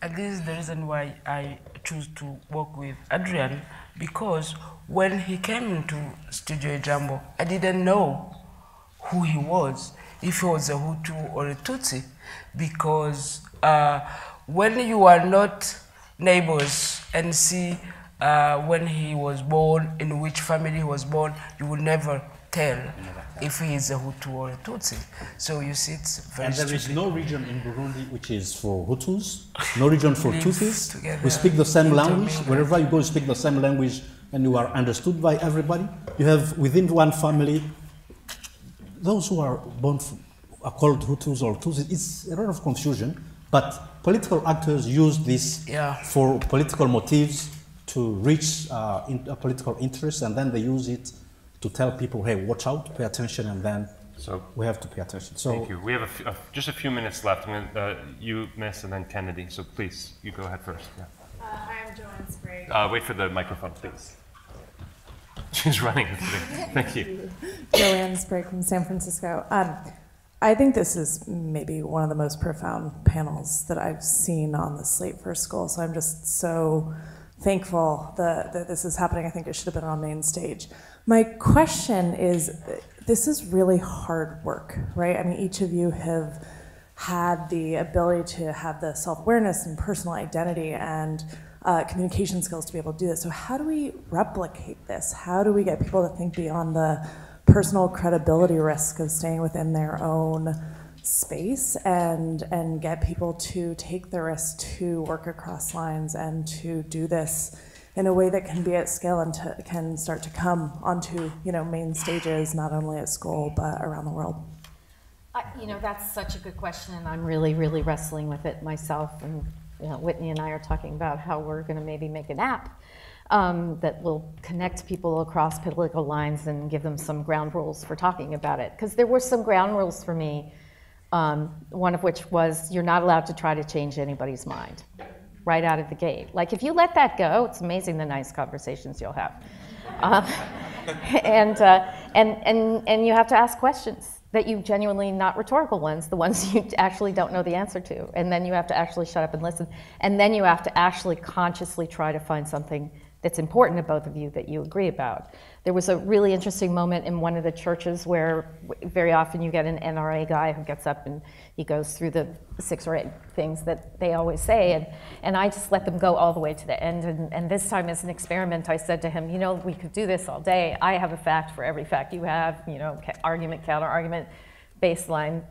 And this is the reason why I choose to work with Adrian, because when he came into Studio Jambo, I didn't know who he was, if he was a Hutu or a Tutsi, because when you are not neighbors and see when he was born, in which family he was born, you will never tell if he is a Hutu or a Tutsi. So you see, it's very And there is no region in Burundi which is for Hutus, no region for Tutsis. We speak the same language. Wherever you go, you speak the same language and you are understood by everybody. You have within one family, those who are born are called Hutus or Tutsis. It's a lot of confusion, but political actors use this for political motives to reach political interests, and then they use it to tell people, hey, watch out, pay attention, and then we have to pay attention. So thank you. We have just a few minutes left. You, Miss, and then Kennedy. So please, you go ahead first. Yeah. Hi, I'm Joanne Sprague. Wait for the microphone, please. She's running. Thank you. Joanne Sprague from San Francisco. I think this is maybe one of the most profound panels that I've seen on the slate for school. So I'm just so thankful that this is happening. I think it should have been on main stage. My question is, this is really hard work, right? I mean, each of you have had the ability to have the self-awareness and personal identity and communication skills to be able to do this. So how do we replicate this? How do we get people to think beyond the personal credibility risk of staying within their own space and get people to take the risk to work across lines and to do this in a way that can be at scale and can start to come onto, you know, main stages, not only at school, but around the world? You know, that's such a good question, and I'm really, really wrestling with it myself. And you know, Whitney and I are talking about how we're going to maybe make an app that will connect people across political lines and give them some ground rules for talking about it. Because there were some ground rules for me, one of which was you're not allowed to try to change anybody's mind right out of the gate. Like, if you let that go, it's amazing the nice conversations you'll have. And you have to ask questions that you genuinely, not rhetorical ones, the ones you actually don't know the answer to. And then you have to actually shut up and listen. And then you have to actually consciously try to find something that's important to both of you that you agree about. There was a really interesting moment in one of the churches where very often you get an NRA guy who gets up and he goes through the 6 or 8 things that they always say, and I just let them go all the way to the end. And this time, as an experiment, I said to him, you know, we could do this all day. I have a fact for every fact you have, you know, argument, counter argument, baseline,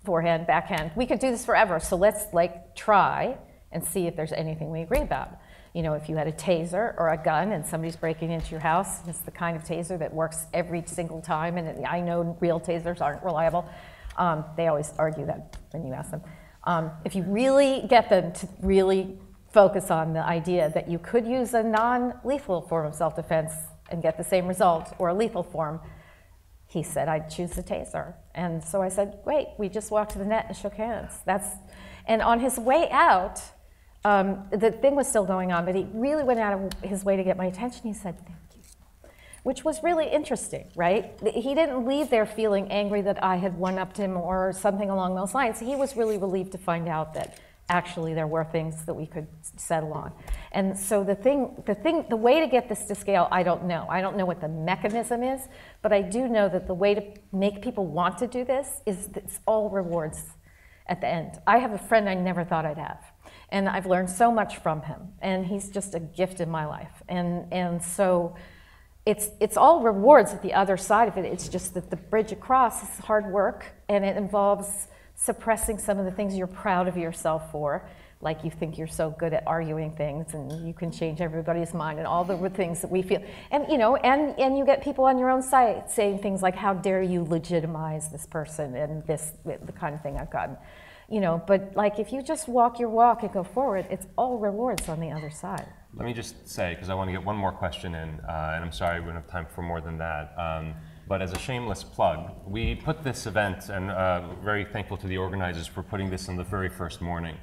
forehand, backhand. We could do this forever, so let's like try and see if there's anything we agree about. You know, if you had a taser or a gun and somebody's breaking into your house, it's the kind of taser that works every single time, and I know real tasers aren't reliable. They always argue that when you ask them. If you really get them to really focus on the idea that you could use a non-lethal form of self-defense and get the same result, or a lethal form, he said, I'd choose the taser. And so I said, great, we just walked to the net and shook hands. And on his way out, the thing was still going on, but he really went out of his way to get my attention. He said, thank you, which was really interesting, right? He didn't leave there feeling angry that I had one-upped him or something along those lines. He was really relieved to find out that actually there were things that we could settle on. And so the way to get this to scale, I don't know. I don't know what the mechanism is, but I do know that the way to make people want to do this is it's all rewards at the end. I have a friend I never thought I'd have, and I've learned so much from him, and he's just a gift in my life. And so it's all rewards at the other side of it. It's just that the bridge across is hard work, and it involves suppressing some of the things you're proud of yourself for, like you think you're so good at arguing things and you can change everybody's mind and all the things that we feel. And you know, and you get people on your own side saying things like, how dare you legitimize this person, and the kind of thing I've gotten. You know, but like if you just walk your walk and go forward, it's all rewards on the other side. Let me just say, because I want to get one more question in, and I'm sorry we don't have time for more than that. But as a shameless plug, we put this event, and very thankful to the organizers for putting this on the very first morning,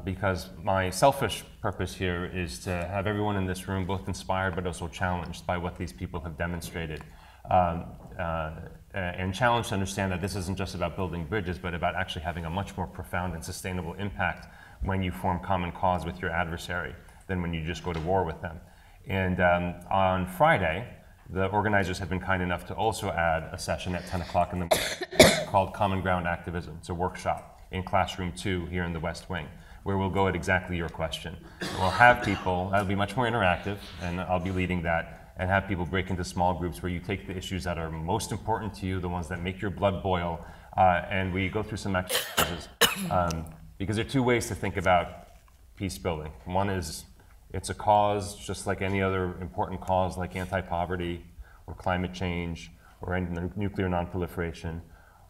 because my selfish purpose here is to have everyone in this room both inspired but also challenged by what these people have demonstrated, and challenged to understand that this isn't just about building bridges, but about actually having a much more profound and sustainable impact when you form common cause with your adversary than when you just go to war with them. And on Friday, the organizers have been kind enough to also add a session at 10 o'clock in the morning called Common Ground Activism. It's a workshop in Classroom 2 here in the West Wing, where we'll go at exactly your question. We'll have people, that'll be much more interactive, and I'll be leading that, and have people break into small groups where you take the issues that are most important to you, the ones that make your blood boil, and we go through some exercises. Because there are two ways to think about peace building. One is, it's a cause just like any other important cause, like anti-poverty or climate change or nuclear non-proliferation.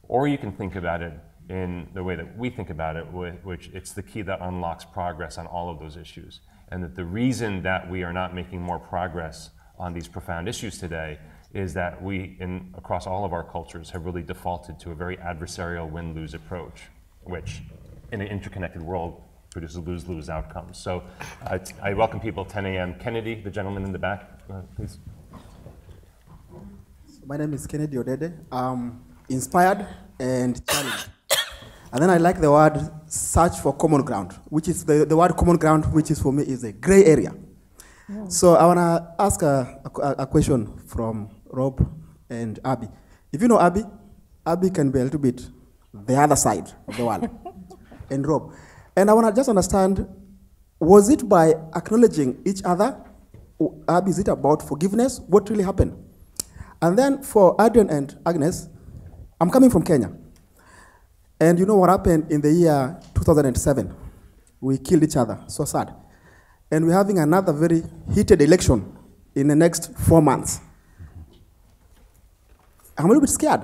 Or you can think about it in the way that we think about it, which it's the key that unlocks progress on all of those issues. And that the reason that we are not making more progress on these profound issues today is that we, across all of our cultures, have really defaulted to a very adversarial win-lose approach, which in an interconnected world produces lose-lose outcomes. So I welcome people at 10 a.m. Kennedy, the gentleman in the back, please. My name is Kennedy Odede. Inspired and challenged. And then I like the word search for common ground, which is the word common ground, which is for me is a gray area. Yeah. So I want to ask a question from Rob and Abby. If you know Abby, Abby can be a little bit the other side of the world. And Rob. And I want to just understand, was it by acknowledging each other? Abby, is it about forgiveness? What really happened? And then for Adrian and Agnes, I'm coming from Kenya. And you know what happened in the year 2007? We killed each other, so sad. And we're having another very heated election in the next 4 months. I'm a little bit scared.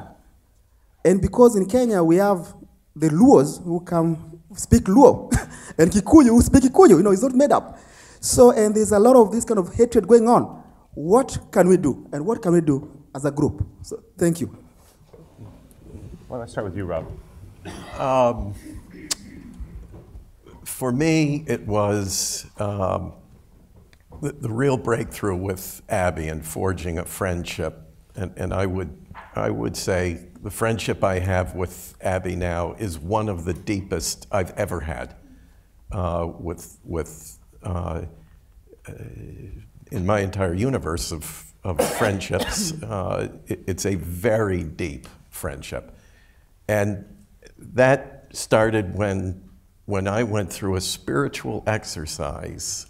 And because in Kenya we have the Luos who come speak Luo, and Kikuyu who speak Kikuyu, you know, it's not made up. So, and there's a lot of this kind of hatred going on. What can we do? And what can we do as a group? So, thank you. Well, let's start with you, Rob. For me, it was the real breakthrough with Abby and forging a friendship. And I would say the friendship I have with Abby now is one of the deepest I've ever had in my entire universe of friendships. It's a very deep friendship. And that started when I went through a spiritual exercise,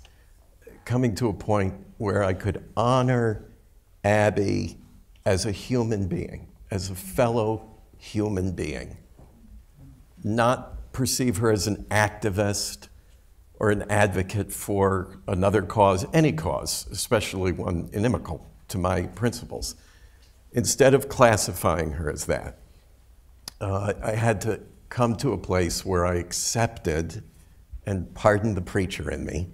coming to a point where I could honor Abby as a human being, as a fellow human being, not perceive her as an activist or an advocate for another cause, any cause, especially one inimical to my principles. Instead of classifying her as that, I had to come to a place where I accepted, and pardon the preacher in me,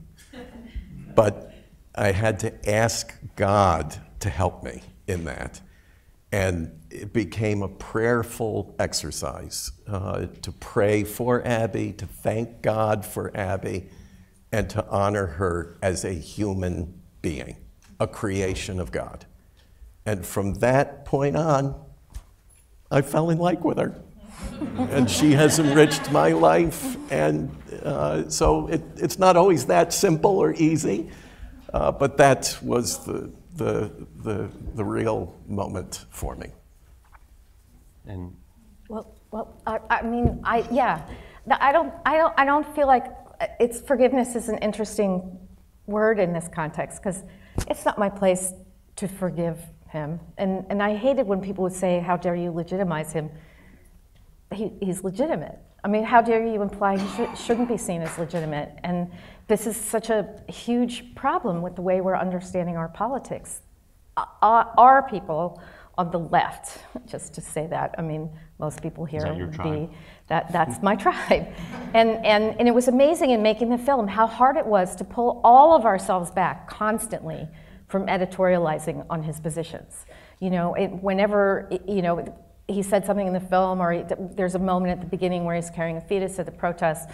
but I had to ask God to help me in that. And it became a prayerful exercise to pray for Abby, to thank God for Abby, and to honor her as a human being, a creation of God. And from that point on, I fell in like with her. And she has enriched my life. And so it's not always that simple or easy, but that was the real moment for me. And I mean, yeah. I don't feel like forgiveness is an interesting word in this context, because it's not my place to forgive him. And I hated when people would say, how dare you legitimize him? He's legitimate. I mean, how dare you imply he shouldn't be seen as legitimate? And this is such a huge problem with the way we're understanding our politics. Our people on the left, just to say that, I mean, most people here would be, that's my tribe. And it was amazing in making the film how hard it was to pull all of ourselves back constantly from editorializing on his positions. You know, whenever, you know, he said something in the film, or there's a moment at the beginning where he's carrying a fetus at the protest.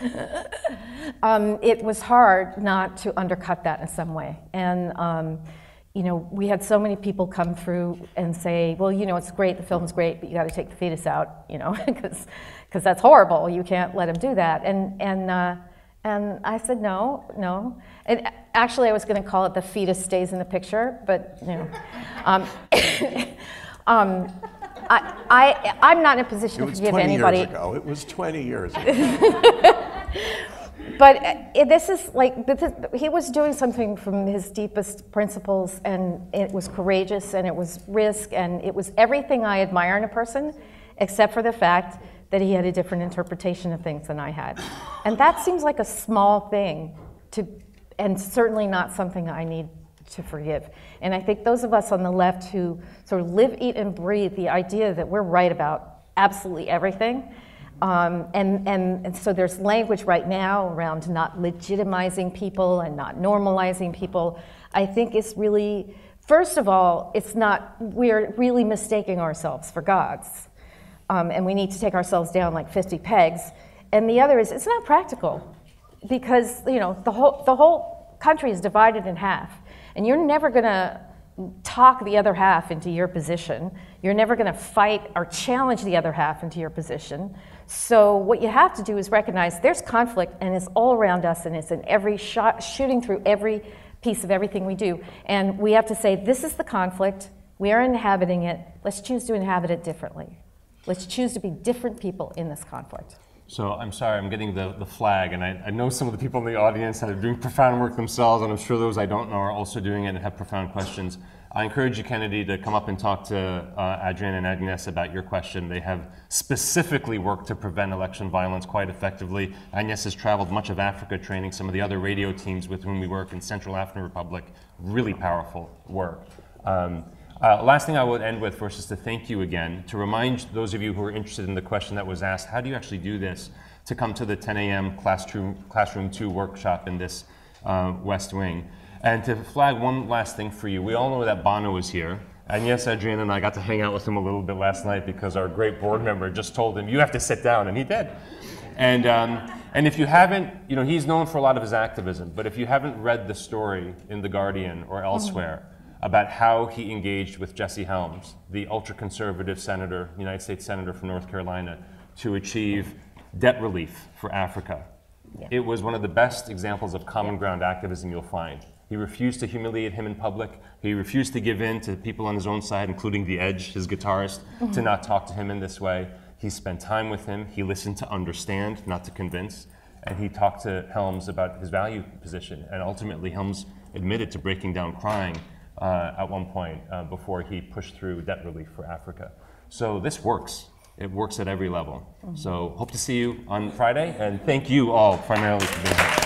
It was hard not to undercut that in some way. And you know, we had so many people come through and say, well, you know, it's great, the film's great, but you got to take the fetus out, you know, because that's horrible. You can't let him do that. And I said, no. And actually, I was going to call it The Fetus Stays in the Picture, but you know. I'm not in a position to forgive anybody. It was 20 years ago. But this is like, he was doing something from his deepest principles, and it was courageous, and it was risk, and it was everything I admire in a person, except for the fact that he had a different interpretation of things than I had. And that seems like a small thing, and certainly not something I need to forgive. And I think those of us on the left who sort of live, eat, and breathe the idea that we're right about absolutely everything, and so there's language right now around not legitimizing people and not normalizing people. I think it's really, first of all, we're really mistaking ourselves for gods. And we need to take ourselves down like 50 pegs. And the other is, it's not practical, because you know the whole country is divided in half. And you're never going to talk the other half into your position. You're never going to fight or challenge the other half into your position. So what you have to do is recognize there's conflict, and it's all around us, and it's in every shot, shooting through every piece of everything we do. And we have to say, this is the conflict. We are inhabiting it. Let's choose to inhabit it differently. Let's choose to be different people in this conflict. So I'm sorry, I'm getting the flag, and I know some of the people in the audience that are doing profound work themselves, and I'm sure those I don't know are also doing it and have profound questions. I encourage you, Kennedy, to come up and talk to Adrienne and Agnes about your question. They have specifically worked to prevent election violence quite effectively. Agnes has traveled much of Africa training some of the other radio teams with whom we work in Central African Republic. Really powerful work. Last thing I would end with first is to thank you again, to remind those of you who are interested in the question that was asked, how do you actually do this, to come to the 10 a.m. Classroom 2 workshop in this West Wing. And to flag one last thing for you, we all know that Bono is here. And yes, Adrienne and I got to hang out with him a little bit last night because our great board member just told him, you have to sit down, and he did. And if you haven't, you know, he's known for a lot of his activism, but if you haven't read the story in The Guardian or elsewhere about how he engaged with Jesse Helms, the ultra-conservative senator, United States Senator from North Carolina, to achieve debt relief for Africa. Yeah. It was one of the best examples of common ground activism you'll find. He refused to humiliate him in public. He refused to give in to people on his own side, including The Edge, his guitarist, to not talk to him in this way. He spent time with him. He listened to understand, not to convince. And he talked to Helms about his value position. And ultimately, Helms admitted to breaking down crying at one point before he pushed through debt relief for Africa. So this works. It works at every level. So hope to see you on Friday, and thank you all primarily for being here.